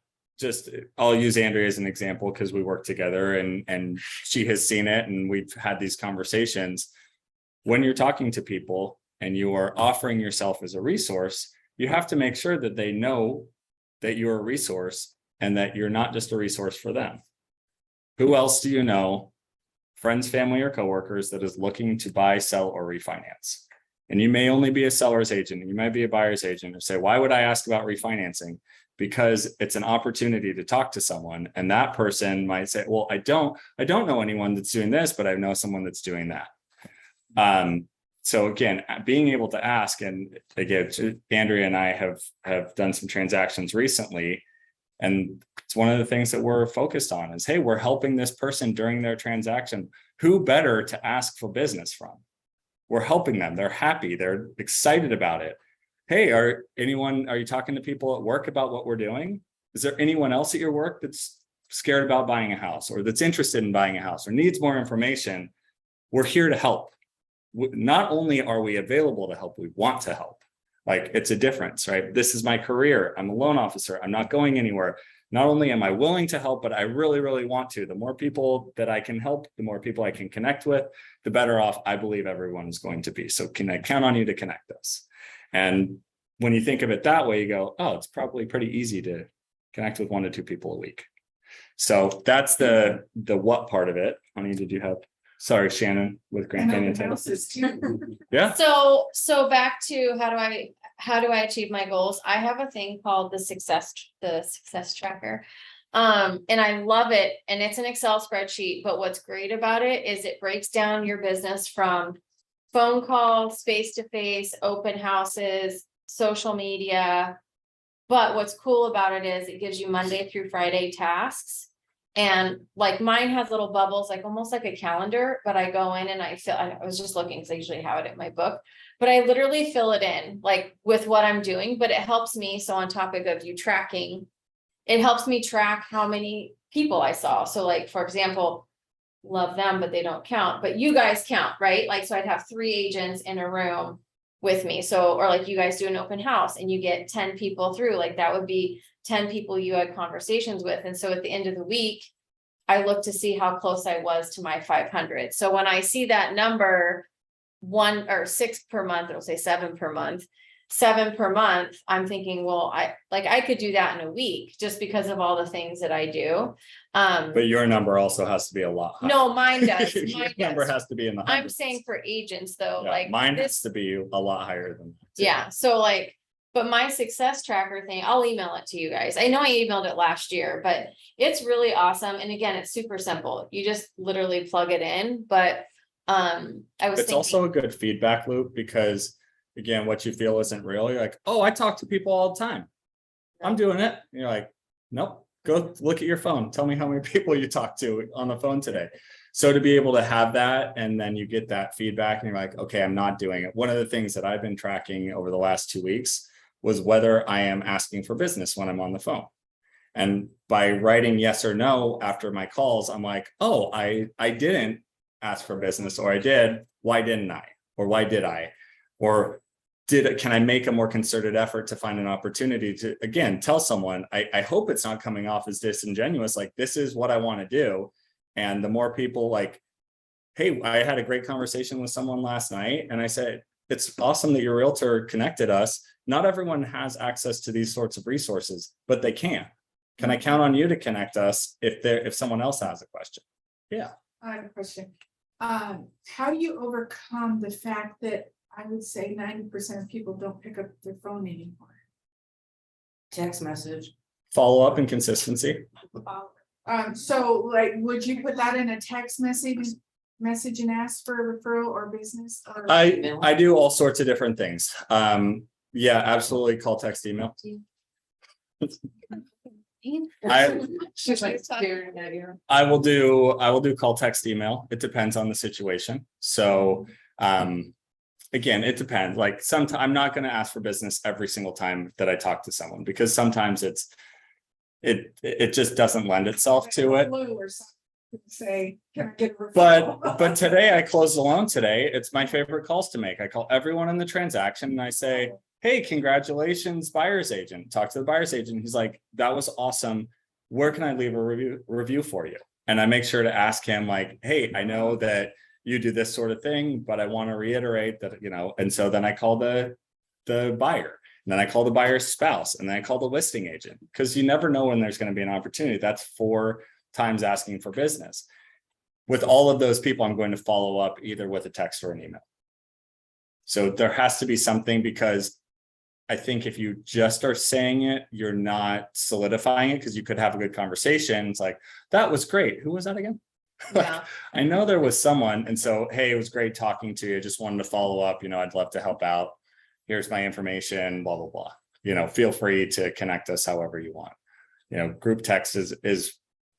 I'll use Andrea as an example because we work together and she has seen it and we've had these conversations. When you're talking to people and you are offering yourself as a resource, you have to make sure that they know that you're a resource and that you're not just a resource for them. Who else do you know, friends, family, or coworkers, that is looking to buy, sell, or refinance? And you may only be a seller's agent, and you might be a buyer's agent, and say, why would I ask about refinancing? Because it's an opportunity to talk to someone, and that person might say, well, I don't know anyone that's doing this, but I know someone that's doing that. So again, being able to ask, and again, Andrea and I have done some transactions recently. And it's one of the things that we're focused on is, hey, we're helping this person during their transaction. Who better to ask for business from? We're helping them. They're happy. They're excited about it. Hey, are you talking to people at work about what we're doing? Is there anyone else at your work that's scared about buying a house, or that's interested in buying a house, or needs more information? We're here to help. Not only are we available to help, we want to help. Like, it's a difference, right? This is my career. I'm a loan officer. I'm not going anywhere. Not only am I willing to help, but I really, really want to. The more people that I can help, the more people I can connect with, the better off I believe everyone is going to be. So can I count on you to connect us? And when you think of it that way, you go, oh, it's probably pretty easy to connect with 1 to 2 people a week. So that's the what part of it. Honey, did you have? Sorry, Shannon with Grand Canyon open Title. houses too. Yeah. So back to how do I achieve my goals? I have a thing called the success tracker. And I love it. And it's an Excel spreadsheet, but what's great about it is it breaks down your business from phone calls, face-to-face, open houses, social media. But what's cool about it is it gives you Monday through Friday tasks. And like mine has little bubbles, like almost like a calendar, but I go in and I was just looking because I usually have it in my book, but I literally fill it in like with what I'm doing, but it helps me. So on topic of you tracking, it helps me track how many people I saw. So like, for example, love them, but they don't count, but you guys count, right? Like, so I'd have 3 agents in a room with me. So, or like you guys do an open house and you get 10 people through, like that would be 10 people you had conversations with. And so at the end of the week, I look to see how close I was to my 500. So when I see that number 1 or 6 per month, it'll say 7 per month, 7 per month. I'm thinking, well, I could do that in a week just because of all the things that I do. But your number also has to be a lot higher. No, mine does. Your Mine number does. has to be in the I'm hundreds. saying for agents though, Yeah, like mine has this, to be a lot higher than that, too. yeah. So like, but my success tracker thing, I'll email it to you guys. I know I emailed it last year, but it's really awesome. And again, it's super simple. You just literally plug it in. But I was It's thinking, also a good feedback loop because again, what you feel isn't real. You're like, oh, I talk to people all the time. I'm doing it. And you're like, nope, go look at your phone. Tell me how many people you talked to on the phone today. So to be able to have that, and then you get that feedback and you're like, okay, I'm not doing it. One of the things that I've been tracking over the last 2 weeks was whether I am asking for business when I'm on the phone. And by writing yes or no after my calls, I'm like, oh, I didn't ask for business, or I did. Why didn't I? Or why did I? Or can I make a more concerted effort to find an opportunity to, again, tell someone, I hope it's not coming off as disingenuous, like this is what I want to do. And the more people like, hey, I had a great conversation with someone last night and I said, it's awesome that your realtor connected us. Not everyone has access to these sorts of resources, but they can. Can I count on you to connect us if someone else has a question? Yeah. I have a question. How do you overcome the fact that I would say 90% of people don't pick up their phone anymore? Text message. Follow up and consistency. So like, would you put that in a text message and ask for a referral or business? Or I do all sorts of different things. Yeah, absolutely. Call, text, email. She's like staring at you. I will do call, text, email. It depends on the situation. So again, it depends. Like sometimes I'm not going to ask for business every single time that I talk to someone, because sometimes it just doesn't lend itself to it. Or something to say, can I get a referral? But today I closed a loan today. It's my favorite calls to make. I call everyone in the transaction and I say, hey, congratulations, buyer's agent. Talk to the buyer's agent. He's like, that was awesome. Where can I leave a review for you? And I make sure to ask him like, hey, I know that you do this sort of thing, but I want to reiterate that, and so then I call the buyer, and then I call the buyer's spouse, and then I call the listing agent, because you never know when there's going to be an opportunity. That's 4 times asking for business. With all of those people, I'm going to follow up either with a text or an email. So there has to be something, because I think if you just are saying it, you're not solidifying it, because you could have a good conversation. It's like, that was great. Who was that again? Like, Yeah. I know there was someone, and so, hey, it was great talking to you. Just wanted to follow up, I'd love to help out. Here's my information, blah, blah, blah. Feel free to connect us however you want. Group text is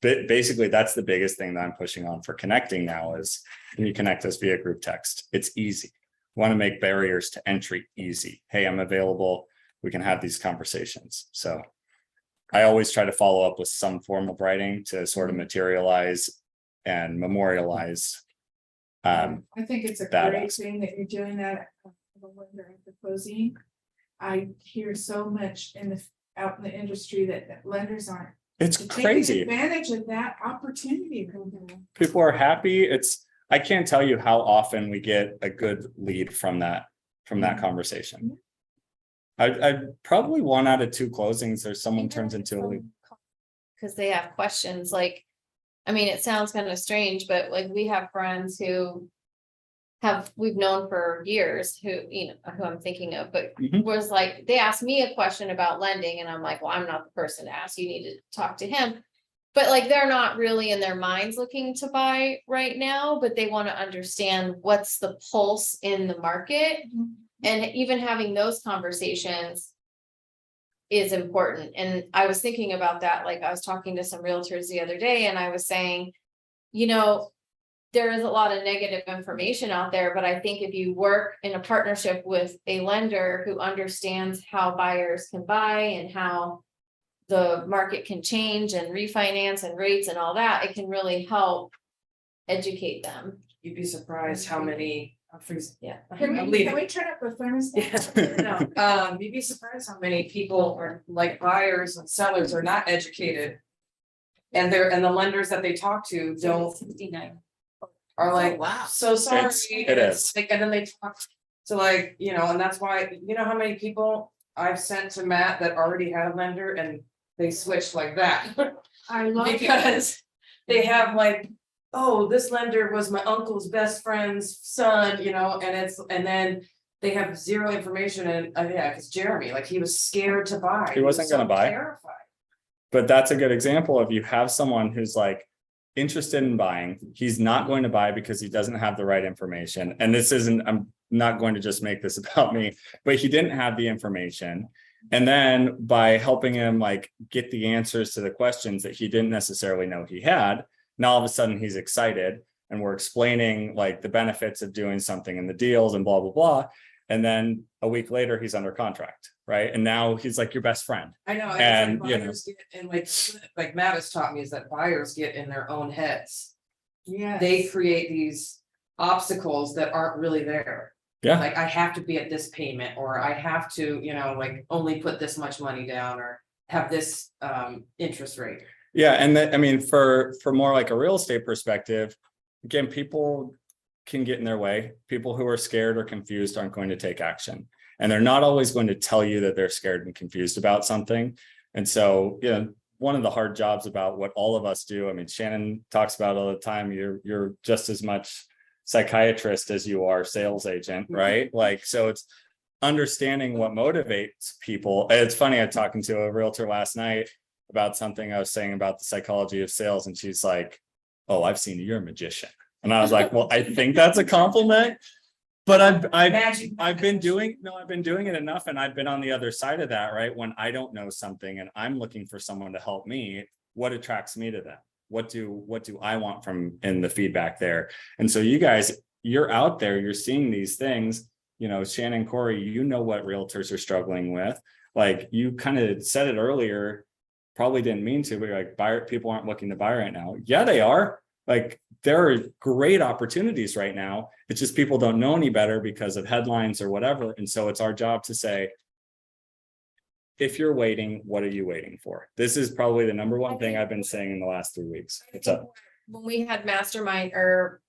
basically, that's the biggest thing that I'm pushing on for connecting now is, can you connect us via group text? It's easy. Want to make barriers to entry easy. Hey, I'm available. We can have these conversations. So I always try to follow up with some form of writing to sort of materialize and memorialize. I think it's a that great aspect. thing that you're doing that. The lender and proposing. I hear so much out in the industry that lenders aren't It's taking crazy. advantage of that opportunity. People are happy. I can't tell you how often we get a good lead from that conversation. I probably 1 out of 2 closings, there's someone turns into a lead. Because they have questions like, I mean, it sounds kind of strange, but like we have friends who we've known for years who I'm thinking of, but Mhm. was like, they asked me a question about lending and I'm like, well, I'm not the person to ask, you need to talk to him. But like, they're not really in their minds looking to buy right now, but they want to understand what's the pulse in the market. And even having those conversations is important. And I was thinking about that, like I was talking to some realtors the other day and I was saying, there is a lot of negative information out there, but I think if you work in a partnership with a lender who understands how buyers can buy and how the market can change and refinance and rates and all that, it can really help educate them. You'd be surprised how many, Yeah. Can we turn up the thermostat? no, you'd be surprised how many people are like buyers and sellers are not educated. And the lenders that they talk to don't 69. are like, wow. so sorry. It And is. like, and then they talk to like, and that's why, how many people I've sent to Matt that already had a lender and they switched like that. I love it. Because they have like, oh, this lender was my uncle's best friend's son, and then they have zero information and, yeah, because Jeremy, like, he was scared to buy. He wasn't gonna buy. Terrified. But that's a good example of, you have someone who's like interested in buying. He's not going to buy because he doesn't have the right information. And I'm not going to just make this about me, but he didn't have the information. And then by helping him like get the answers to the questions that he didn't necessarily know he had, now all of a sudden he's excited and we're explaining like the benefits of doing something in the deals and blah, blah, blah. And then a week later, he's under contract, right? And now he's like your best friend. I know, And, and buyers get, and like Matt has taught me, is that buyers get in their own heads. Yeah. They create these obstacles that aren't really there. Yeah. Like, I have to be at this payment, or I have to, like, only put this much money down, or have this interest rate. Yeah. And that, I mean, for more like a real estate perspective, again, people can get in their way. People who are scared or confused aren't going to take action. And they're not always going to tell you that they're scared and confused about something. And so, one of the hard jobs about what all of us do, I mean, Shannon talks about it all the time, you're just as much psychiatrist as you are sales agent, right? Like, so it's understanding what motivates people. It's funny, I was talking to a realtor last night about something I was saying about the psychology of sales, and she's like, oh, I've seen you're a magician. And I was like, well, I think that's a compliment, but I've been doing it enough, and I've been on the other side of that, right? When I don't know something and I'm looking for someone to help me, what attracts me to them? What do I want from in the feedback there? And so you guys, you're out there, you're seeing these things, Shannon, Corey, what realtors are struggling with. Like, you kind of said it earlier, probably didn't mean to, but you're like, people aren't looking to buy right now. Yeah, they are. Like, there are great opportunities right now. It's just people don't know any better because of headlines or whatever. And so it's our job to say, if you're waiting, what are you waiting for? This is probably the number one thing I've been saying in the last 3 weeks. What's up? When we had mastermind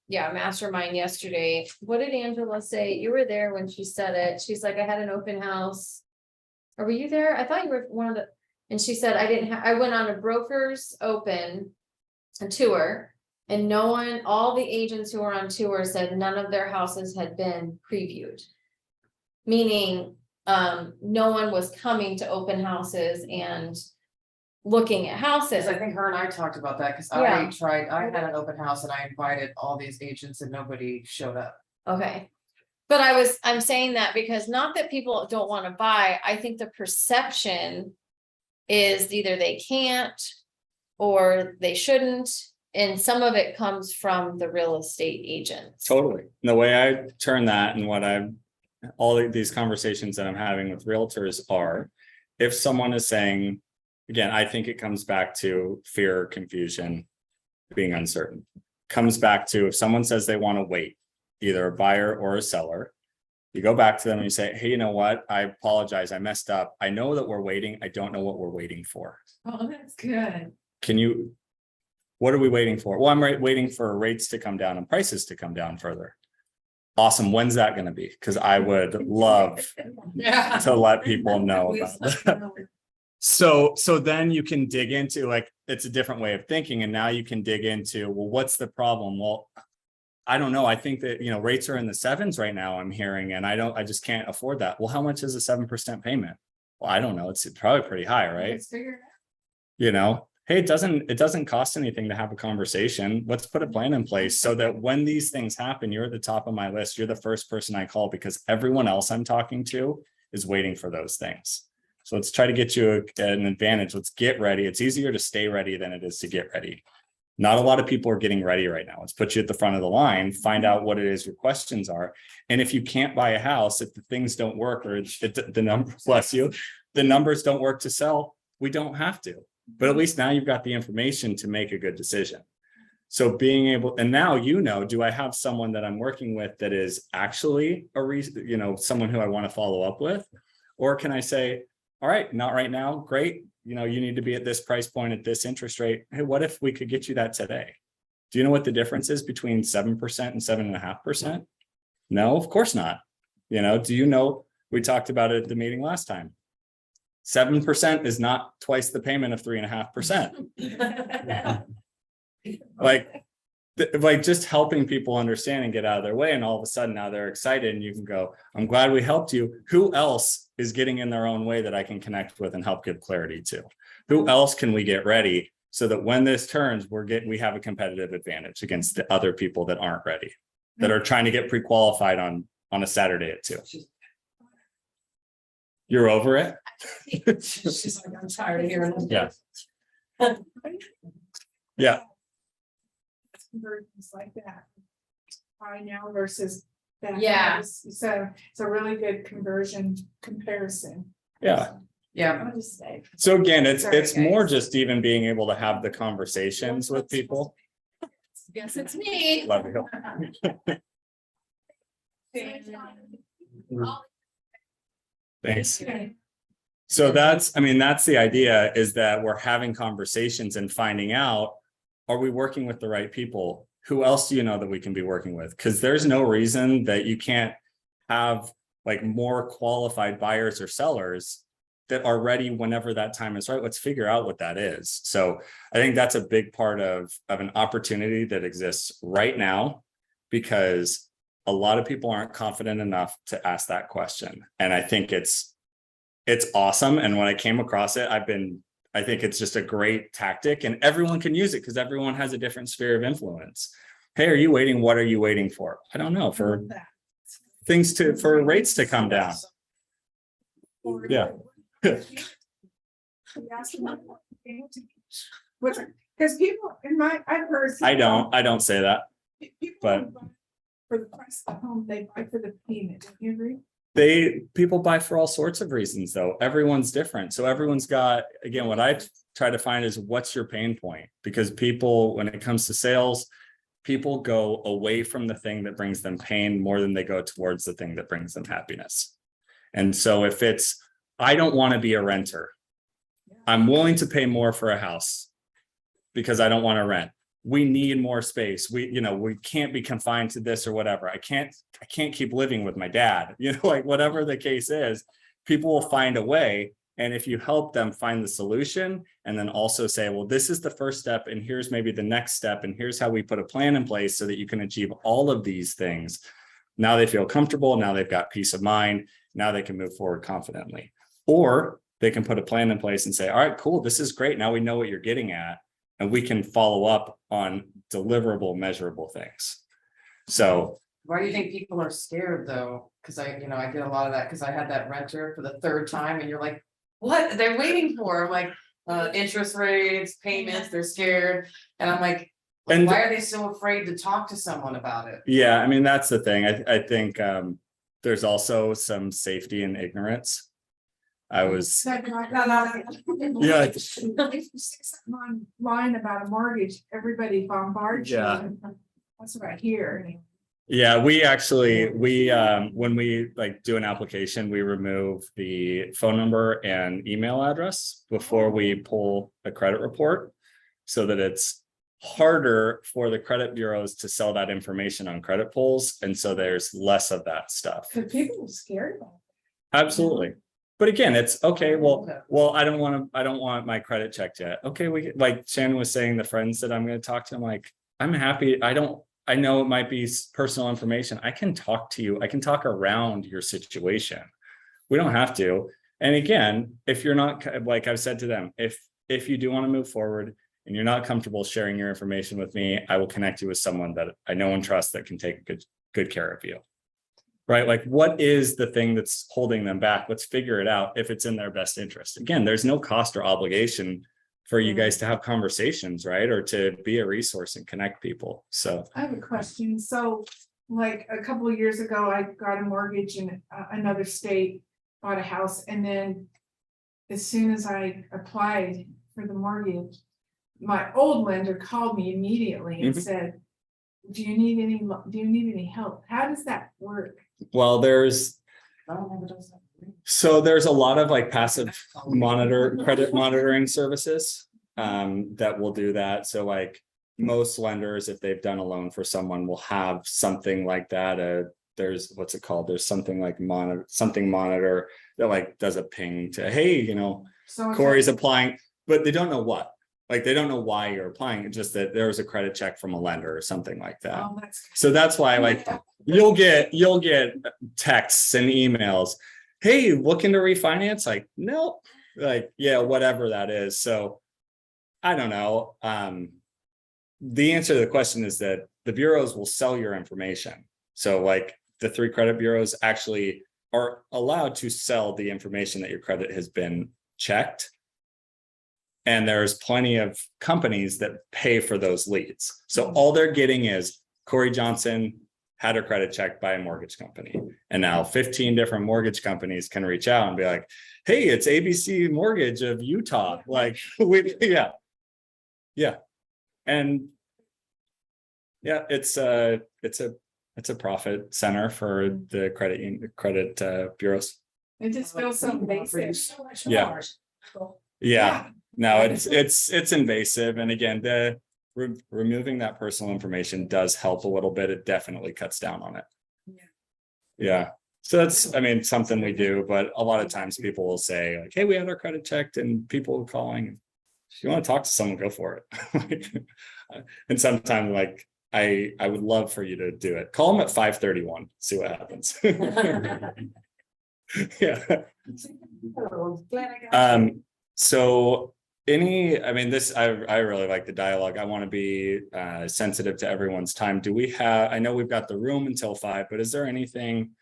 yesterday, what did Angela say? You were there when she said it. She's like, I had an open house. Or were you there? I thought you were one of the, and she said, I went on a broker's open, a tour. And all the agents who were on tour said none of their houses had been previewed. Meaning, no one was coming to open houses and looking at houses. Cause I think her and I talked about that, cause Yeah. I had an open house and I invited all these agents and nobody showed up. Okay. But I'm saying that because not that people don't want to buy, I think the perception is either they can't or they shouldn't, and some of it comes from the real estate agents. Totally. The way I turn that and what all of these conversations that I'm having with realtors are, if someone is saying, again, I think it comes back to fear, confusion, being uncertain. Comes back to if someone says they want to wait, either a buyer or a seller, you go back to them and you say, hey, you know what? I apologize. I messed up. I know that we're waiting. I don't know what we're waiting for. Oh, that's good. What are we waiting for? Well, I'm waiting for rates to come down and prices to come down further. Awesome. When's that going to be? Because I would love Yeah. to let people know about that. So then you can dig into, like, it's a different way of thinking. And now you can dig into, well, what's the problem? Well, I don't know. I think that, rates are in the 7s right now, I'm hearing, and I just can't afford that. Well, how much is a 7% payment? Well, I don't know. It's probably pretty high, right? Let's figure it out. Hey, it doesn't cost anything to have a conversation. Let's put a plan in place so that when these things happen, you're at the top of my list. You're the first person I call because everyone else I'm talking to is waiting for those things. So let's try to get you an advantage. Let's get ready. It's easier to stay ready than it is to get ready. Not a lot of people are getting ready right now. Let's put you at the front of the line, find out what it is your questions are. And if you can't buy a house, if the things don't work or the numbers, bless you, the numbers don't work to sell, we don't have to. But at least now you've got the information to make a good decision. So being able, and now, do I have someone that I'm working with that is actually a reason, someone who I want to follow up with? Or can I say, all right, not right now, great. You need to be at this price point at this interest rate. Hey, what if we could get you that today? Do you know what the difference is between 7% and 7.5%? No, of course not. Do you know, we talked about it at the meeting last time. 7% is not twice the payment of 3.5%. Like just helping people understand and get out of their way. And all of a sudden now they're excited and you can go, I'm glad we helped you. Who else is getting in their own way that I can connect with and help give clarity to? Who else can we get ready so that when this turns, we have a competitive advantage against the other people that aren't ready, that are trying to get pre-qualified on a Saturday at 2. You're over it? She's like, I'm tired of hearing this. Yeah. Yeah. Conversions like that. Buy now versus that. Yeah. So it's a really good conversion comparison. Yeah. Yeah. I'll just say. So again, it's Sorry, more guys. just even being able to have the conversations with people. Guess it's me. Love you. Thanks. So that's the idea, is that we're having conversations and finding out, are we working with the right people? Who else do you know that we can be working with? Because there's no reason that you can't have like more qualified buyers or sellers that are ready whenever that time is right. Let's figure out what that is. So I think that's a big part of an opportunity that exists right now, because a lot of people aren't confident enough to ask that question. And I think it's awesome. And when I came across it, I think it's just a great tactic, and everyone can use it because everyone has a different sphere of influence. Hey, are you waiting? What are you waiting for? I don't know, for rates to come down. Yeah. Because people I've heard. I don't say that. People but- buy for the price of the home, they buy for the payment. Don't you agree? People buy for all sorts of reasons, though. Everyone's different. So everyone's got, again, what I try to find is what's your pain point? Because people, when it comes to sales, people go away from the thing that brings them pain more than they go towards the thing that brings them happiness. And so if it's, I don't want to be a renter, I'm willing to pay more for a house because I don't want to rent. We need more space. We can't be confined to this or whatever. I can't keep living with my dad, like whatever the case is, people will find a way. And if you help them find the solution and then also say, well, this is the first step, and here's maybe the next step, and here's how we put a plan in place so that you can achieve all of these things. Now they feel comfortable. Now they've got peace of mind. Now they can move forward confidently. Or they can put a plan in place and say, all right, cool, this is great. Now we know what you're getting at. And we can follow up on deliverable, measurable things. So Why do you think people are scared though? Cause I get a lot of that, cause I had that renter for the third time and you're like, what? They're waiting for? I'm like, interest rates, payments, they're scared. And I'm like, And- why are they so afraid to talk to someone about it? yeah, I mean, that's the thing. I think there's also some safety in ignorance. I was, No. Yeah. If you see something online about a mortgage, everybody bombards you. Yeah. That's what I hear. yeah, we actually, when we like do an application, we remove the phone number and email address before we pull a credit report. So that it's harder for the credit bureaus to sell that information on credit pulls. And so there's less of that stuff. Cause people are scared about Absolutely. But again, it's okay. Well, I don't want my credit checked yet. Okay, like Shannon was saying, the friends that I'm going to talk to, I'm like, I'm happy. I know it might be personal information. I can talk to you. I can talk around your situation. We don't have to. And again, if you're not, like I've said to them, if you do want to move forward and you're not comfortable sharing your information with me, I will connect you with someone that I know and trust that can take good care of you. Right? Like, what is the thing that's holding them back? Let's figure it out if it's in their best interest. Again, there's no cost or obligation for you guys to have conversations, right? Or to be a resource and connect people. So I have a question. So like a couple of years ago, I got a mortgage in another state, bought a house, and then as soon as I applied for the mortgage, my old lender called me immediately and Mhm. said, do you need any help? How does that work? well, there's I don't know if it does that. there's a lot of like passive credit monitoring services that will do that. So like most lenders, if they've done a loan for someone, will have something like that. There's what's it called? There's something like monitor that like does a ping to, hey, So Corey's applying, but they don't know what. Like they don't know why you're applying. It's just that there was a credit check from a lender or something like that. Oh, that's. So that's why like you'll get texts and emails. Hey, looking to refinance? Like, no, like, yeah, whatever that is. So I don't know. The answer to the question is that the bureaus will sell your information. So like the 3 credit bureaus actually are allowed to sell the information that your credit has been checked. And there's plenty of companies that pay for those leads. So all they're getting is Corey Johnson had her credit checked by a mortgage company. And now 15 different mortgage companies can reach out and be like, hey, it's ABC Mortgage of Utah. Like, yeah. And yeah, it's a profit center for the credit bureaus. It just feels so basic. Yeah. Yeah. No, it's invasive. And again, removing that personal information does help a little bit. It definitely cuts down on it. Yeah. So that's, I mean, something we do, but a lot of times people will say like, hey, we had our credit checked, and people calling. If you want to talk to someone, go for it. And sometimes like, I would love for you to do it. Call them at 5:31, see what happens. Yeah. So I mean, I really like the dialogue. I want to be sensitive to everyone's time. I know we've got the room until 5, but is there anything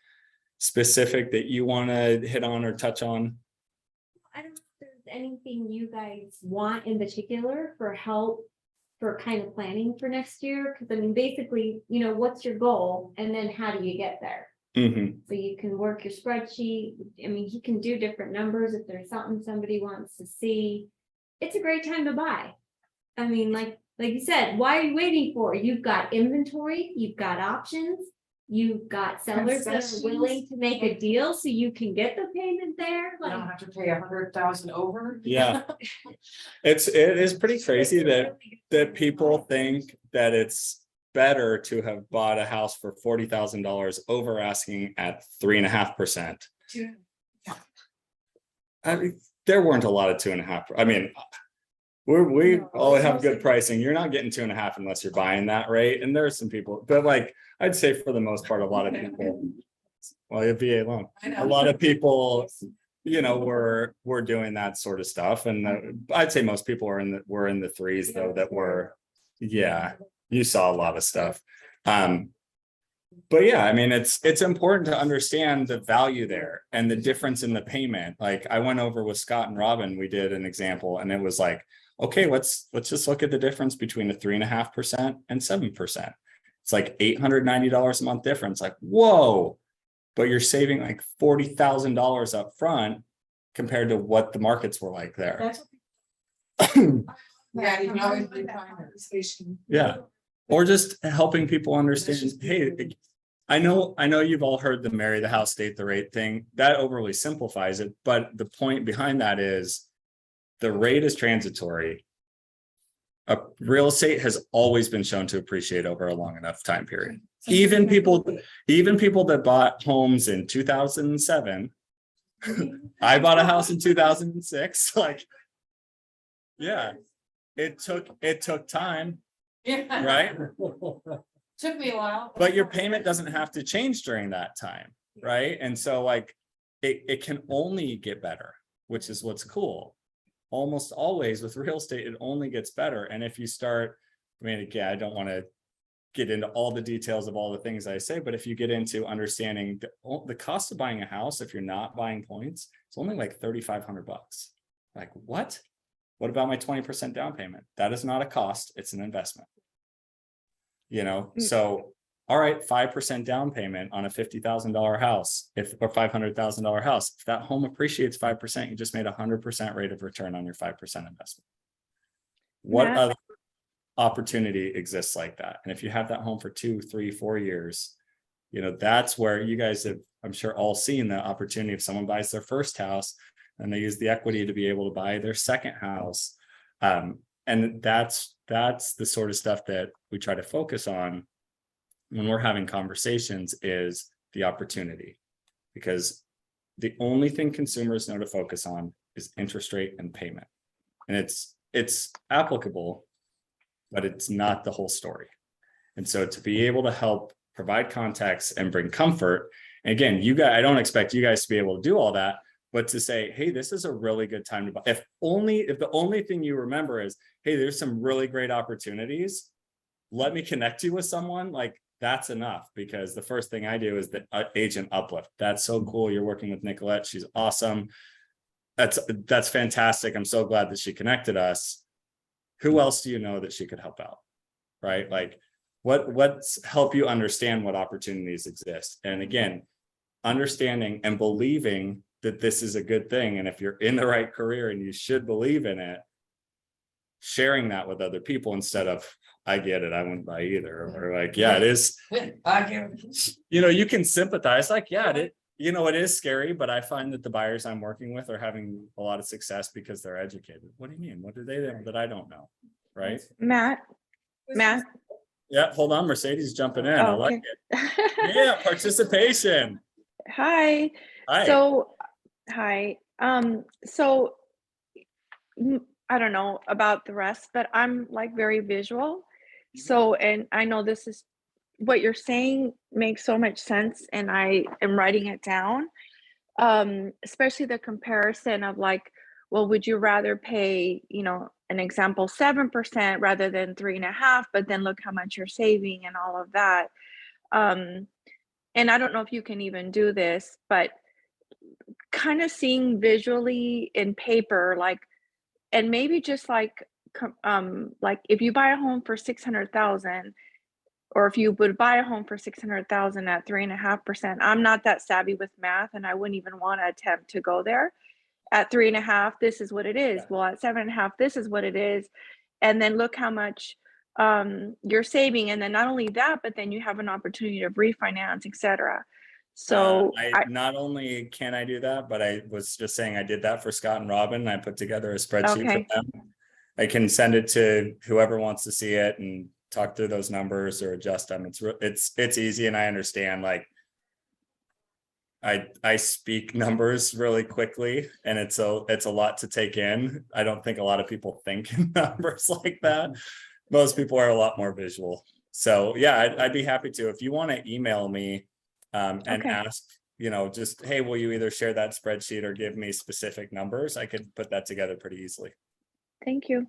specific that you want to hit on or touch on? I don't know if there's anything you guys want in particular for help for kind of planning for next year. Cause I mean, basically, what's your goal and then how do you get there? Mm-hmm. So you can work your spreadsheet. I mean, you can do different numbers if there's something somebody wants to see. It's a great time to buy. I mean, like you said, why are you waiting for? You've got inventory, you've got options, you've got sellers that are willing to make a deal so you can get the payment there. You don't have to pay 100,000 over. Yeah. It is pretty crazy that people think that it's better to have bought a house for $40,000 over asking at 3.5%. I mean, there weren't a lot of 2.5. I mean, we all have good pricing. You're not getting 2.5 unless you're buying that rate. And there are some people, but like I'd say for the most part, a lot of people, well, a VA loan, a lot of people you know, we're doing that sort of stuff. And I'd say most people are we're in the threes though, that were, yeah, you saw a lot of stuff. But yeah, I mean, it's important to understand the value there and the difference in the payment. Like I went over with Scott and Robin, we did an example and it was like, okay, let's just look at the difference between the 3.5% and 7%. It's like $890 a month difference. Like, whoa, but you're saving like $40,000 up front compared to what the markets were like there. Yeah, you can always refine it. Station. Yeah. Or just helping people understand, hey, I know you've all heard the marry the house, date the rate thing. That overly simplifies it. But the point behind that is the rate is transitory. Real estate has always been shown to appreciate over a long enough time period. Even people that bought homes in 2007. I bought a house in 2006. Like, yeah, it took time, Yeah. right? Took me a while. But your payment doesn't have to change during that time, right? And so like it can only get better, which is what's cool. Almost always with real estate, it only gets better. And if you start, I mean, again, I don't want to get into all the details of all the things I say, but if you get into understanding the cost of buying a house, if you're not buying points, it's only like $3,500. Like what? What about my 20% down payment? That is not a cost, it's an investment. You know, so all right, 5% down payment on a $50,000 house, or $500,000 house. If that home appreciates 5%, you just made 100% rate of return on your 5% investment. What Matt? other opportunity exists like that? And if you have that home for 2, 3, 4 years, you know, that's where you guys have, I'm sure, all seen the opportunity. If someone buys their first house and they use the equity to be able to buy their second house, and that's the sort of stuff that we try to focus on when we're having conversations, is the opportunity, because the only thing consumers know to focus on is interest rate and payment. And it's applicable, but it's not the whole story. And so to be able to help provide context and bring comfort, and again, I don't expect you guys to be able to do all that, but to say, hey, this is a really good time to buy. If the only thing you remember is, hey, there's some really great opportunities, let me connect you with someone, like that's enough. Because the first thing I do is the agent uplift. That's so cool. You're working with Nicolette. She's awesome. That's fantastic. I'm so glad that she connected us. Who else do you know that she could help out? Right? Like what's help you understand what opportunities exist. And again, understanding and believing that this is a good thing. And if you're in the right career and you should believe in it, sharing that with other people instead of, I get it, I wouldn't buy either. Or like, yeah, it is. I can. You know, you can sympathize, like, yeah, it is scary, but I find that the buyers I'm working with are having a lot of success because they're educated. What do you mean? What do they know that I don't know? Right? Matt? Yeah, hold on, Mercedes jumping in. I Oh, like it. Yeah, participation. Hi. Hi. So, hi. So I don't know about the rest, but I'm like very visual. So, and I know this is what you're saying makes so much sense, and I am writing it down. Especially the comparison of like, well, would you rather pay, an example, 7% rather than 3.5, but then look how much you're saving and all of that. And I don't know if you can even do this, but kind of seeing visually in paper, like, and maybe just like if you buy a home for 600,000, or if you would buy a home for 600,000 at 3.5%, I'm not that savvy with math, and I wouldn't even want to attempt to go there. At 3.5, this is what it is. Well, at 7.5, this is what it is. And then look how much you're saving. And then not only that, but then you have an opportunity to refinance, etc. So not only can I do that, but I was just saying I did that for Scott and Robin. I put together a spreadsheet Okay. for them. I can send it to whoever wants to see it and talk through those numbers or adjust them. It's easy, and I understand, like, I speak numbers really quickly, and it's a lot to take in. I don't think a lot of people think in numbers like that. Most people are a lot more visual. So yeah, I'd be happy to. If you want to email me and Okay. ask just, hey, will you either share that spreadsheet or give me specific numbers? I could put that together pretty easily. Thank you.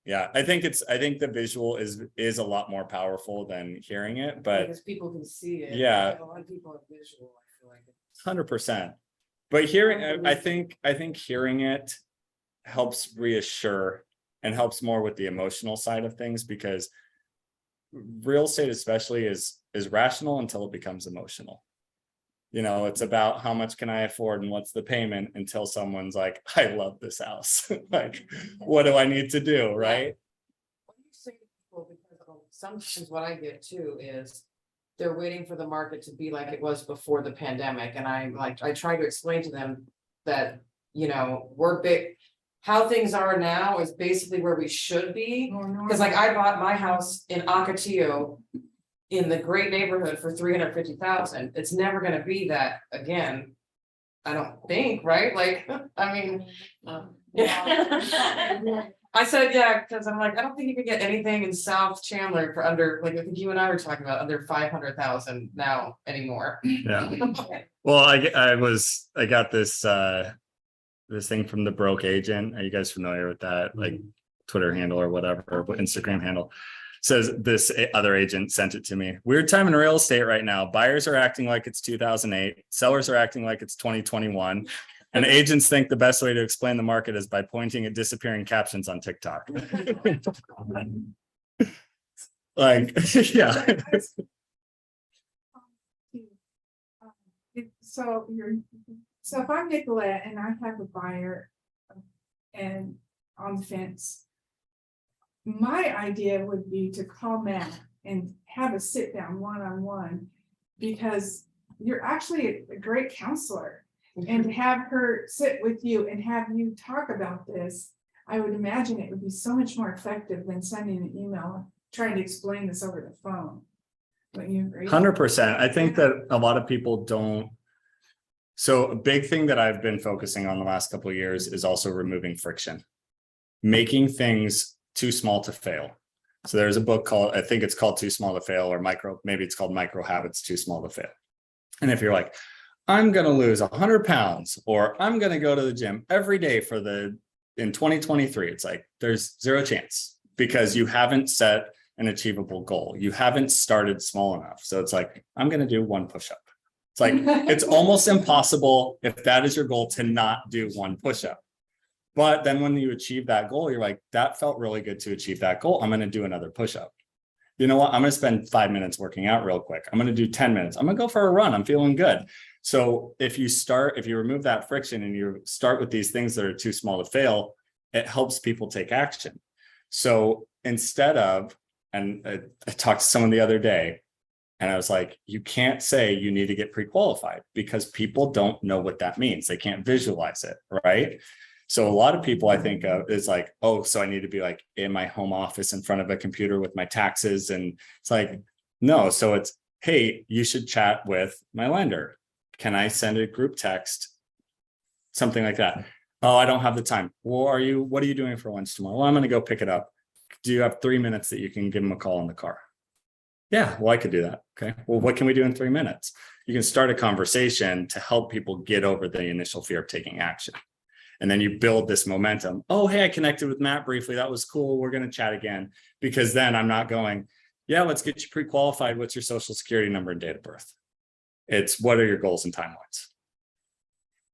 Yeah, I think the visual is a lot more powerful than hearing it, but Because people can see it. Yeah. A lot of people are visual, I feel like. 100%. But hearing, I think hearing it helps reassure and helps more with the emotional side of things, because real estate especially is rational until it becomes emotional. It's about how much can I afford and what's the payment, until someone's like, I love this house. Like, what do I need to do? Right. What do you say to people? Because sometimes what I get too is they're waiting for the market to be like it was before the pandemic. And I try to explain to them that, we're big, how things are now is basically where we should be. Cause like I bought my house in Ocotillo in the great neighborhood for 350,000. It's never gonna be that again. I don't think, right? Like, I mean. I said, yeah, because I'm like, I don't think you can get anything in South Chandler for under, like, I think you and I were talking about under 500,000 now anymore. Yeah. Well, I got this this thing from the broke agent. Are you guys familiar with that? Like Twitter handle or whatever, but Instagram handle. Says this other agent sent it to me. Weird time in real estate right now. Buyers are acting like it's 2008. Sellers are acting like it's 2021. And agents think the best way to explain the market is by pointing at disappearing captions on TikTok. Like, yeah. So if I'm Nicolette and I have a buyer and on the fence, my idea would be to call Matt and have a sit down one-on-one, because you're actually a great counselor, and to have her sit with you and have you talk about this, I would imagine it would be so much more effective than sending an email trying to explain this over the phone. Wouldn't you agree? 100%. I think that a lot of people don't. So a big thing that I've been focusing on the last couple of years is also removing friction, making things too small to fail. So there's a book called, I think it's called Too Small to Fail, or maybe it's called Micro Habits Too Small to Fail. And if you're like, I'm going to lose 100 pounds, or I'm going to go to the gym every day in 2023, it's like, there's zero chance, because you haven't set an achievable goal. You haven't started small enough. So it's like, I'm going to do one push-up. It's like, it's almost impossible, if that is your goal, to not do one push-up. But then when you achieve that goal, you're like, that felt really good to achieve that goal. I'm going to do another push-up. You know what? I'm going to spend 5 minutes working out real quick. I'm going to do 10 minutes. I'm going to go for a run. I'm feeling good. So if you remove that friction and you start with these things that are too small to fail, it helps people take action. So instead of, and I talked to someone the other day, and I was like, you can't say you need to get pre-qualified, because people don't know what that means. They can't visualize it, right? So a lot of people I think of is like, oh, so I need to be like in my home office in front of a computer with my taxes. And it's like, no. So it's, hey, you should chat with my lender. Can I send a group text? Something like that. Oh, I don't have the time. Well, what are you doing for lunch tomorrow? Well, I'm going to go pick it up. Do you have 3 minutes that you can give them a call in the car? Yeah, well, I could do that. Okay. Well, what can we do in 3 minutes? You can start a conversation to help people get over the initial fear of taking action. And then you build this momentum. Oh, hey, I connected with Matt briefly. That was cool. We're going to chat again. Because then I'm not going, yeah, let's get you pre-qualified. What's your social security number and date of birth? It's, what are your goals and timelines?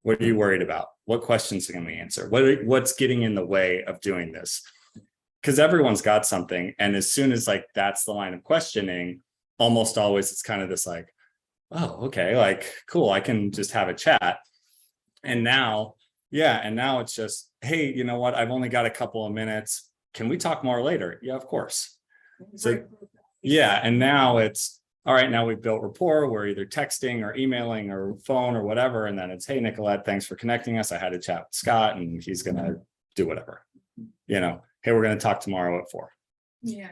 What are you worried about? What questions can we answer? What's getting in the way of doing this? Because everyone's got something. And as soon as like, that's the line of questioning, almost always it's kind of this like, oh, okay, like, cool. I can just have a chat. And now, now it's just, hey, you know what? I've only got a couple of minutes. Can we talk more later? Yeah, of course. So, yeah. And now it's, all right, now we've built rapport. We're either texting or emailing or phone or whatever. And then it's, hey, Nicolette, thanks for connecting us. I had a chat with Scott and he's going to do whatever, hey, we're going to talk tomorrow at 4. Yeah.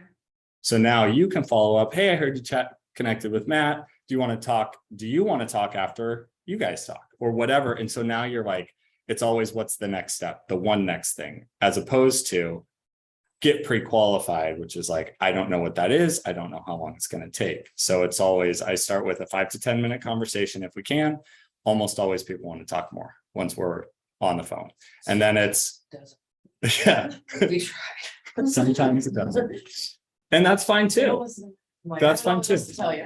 So now you can follow up. Hey, I heard you connected with Matt. Do you want to talk after you guys talk or whatever? And so now you're like, it's always what's the next step, the one next thing, as opposed to get pre-qualified, which is like, I don't know what that is. I don't know how long it's going to take. So it's always, I start with a 5 to 10 minute conversation if we can. almost always people want to talk more once we're on the phone. And then it's, yeah, We try. sometimes it doesn't. And that's fine too. Like, That's I don't know fine what too. else to tell you.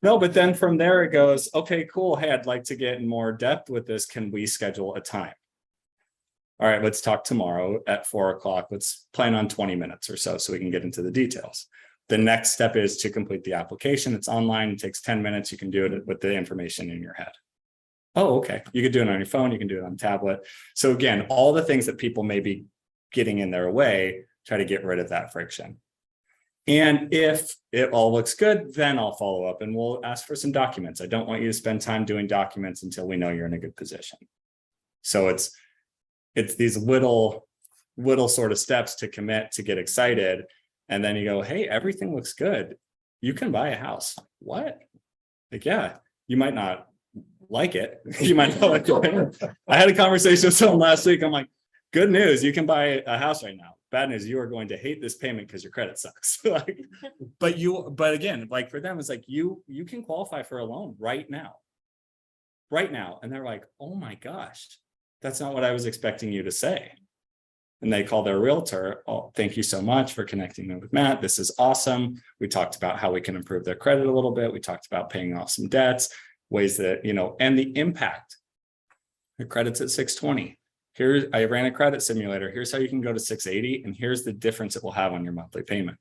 No, but then from there it goes, okay, cool. Hey, I'd like to get in more depth with this. Can we schedule a time? All right, let's talk tomorrow at 4 o'clock. Let's plan on 20 minutes or so we can get into the details. The next step is to complete the application. It's online. It takes 10 minutes. You can do it with the information in your head. Oh, okay. You could do it on your phone. You can do it on tablet. So again, all the things that people may be getting in their way, try to get rid of that friction. And if it all looks good, then I'll follow up and we'll ask for some documents. I don't want you to spend time doing documents until we know you're in a good position. So it's these little sort of steps to commit, to get excited. And then you go, hey, everything looks good. You can buy a house. What? Like, yeah, you might not like it. You might not like it. I had a conversation with someone last week. I'm like, good news, you can buy a house right now. Bad news, you are going to hate this payment because your credit sucks. Like, but again, like for them, it's like you can qualify for a loan right now. Right now. And they're like, oh my gosh, that's not what I was expecting you to say. And they call their realtor. Oh, thank you so much for connecting me with Matt. This is awesome. We talked about how we can improve their credit a little bit. We talked about paying off some debts, ways that, and the impact. The credit's at 620. Here, I ran a credit simulator. Here's how you can go to 680. And here's the difference it will have on your monthly payment.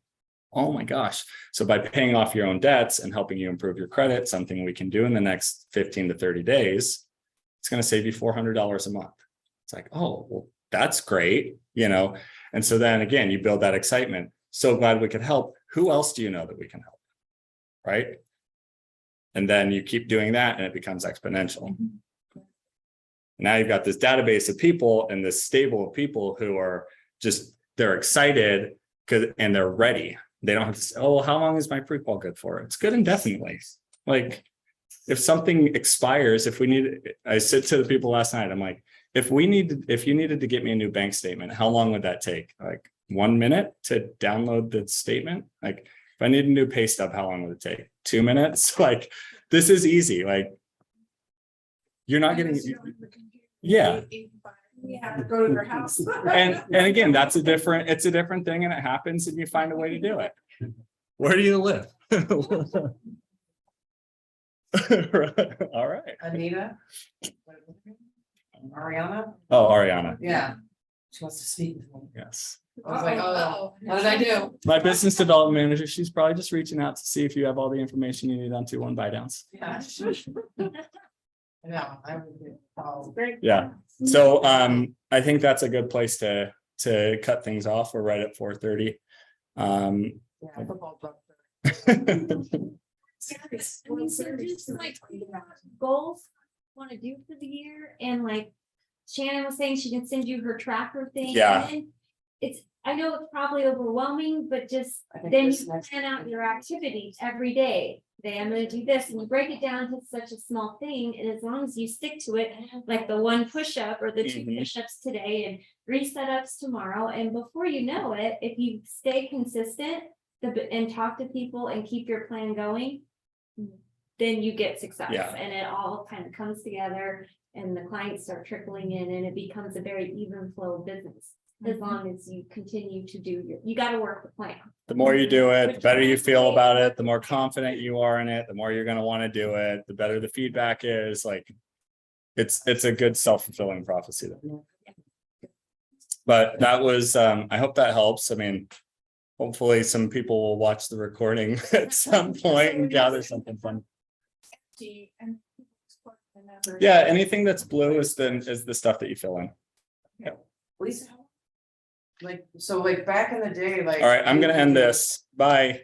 Oh my gosh. So by paying off your own debts and helping you improve your credit, something we can do in the next 15 to 30 days, it's going to save you $400 a month. It's like, oh, well, that's great, And so then again, you build that excitement. So glad we could help. Who else do you know that we can help? Right. And then you keep doing that and it becomes exponential. Now you've got this database of people and this stable of people who are just, they're excited and they're ready. They don't have to say, oh, how long is my pre-qual good for? It's good indefinitely. Like if something expires, I said to the people last night, I'm like, if you needed to get me a new bank statement, how long would that take? Like 1 minute to download the statement? Like if I need a new pay stub, how long would it take? 2 minutes? Like this is easy. Like you're not getting, yeah. You have to go to their house. And again, it's a different thing and it happens and you find a way to do it. Where do you live? All right. Anita? Ariana? Oh, Ariana. Yeah. She wants to speak with me. Yes. I was like, oh, what did I do? My business development manager, she's probably just reaching out to see if you have all the information you need on 2-1 buy downs. Yeah. No, I would do. Oh, Yeah. So I think that's a good place to cut things off. We're right at 4:30. yeah, football book. So just like goals want to do for the year, and like Shannon was saying, she can send you her tracker thing. Yeah. And then I know it's probably overwhelming, but just I think then this you next- plan out your activities every day. Today I'm gonna do this, and you break it down to such a small thing, and as long as you stick to it, like the 1 push-up or the 2 Mhm. push-ups today and 3 setups tomorrow, and before you know it, if you stay consistent and talk to people and keep your plan going, then you get success. Yeah. And it all kind of comes together and the clients start trickling in and it becomes a very even flow of business. As long as you continue to do you got to work the plan. The more you do it, the better you feel about it, the more confident you are in it, the more you're going to want to do it, the better the feedback is. Like it's a good self-fulfilling prophecy. But that was, I hope that helps. I mean, hopefully some people will watch the recording at some point and gather something from. Yeah, anything that's blue is the stuff that you fill in. Lisa? Like, so like back in the day, like. All right, I'm gonna end this. Bye.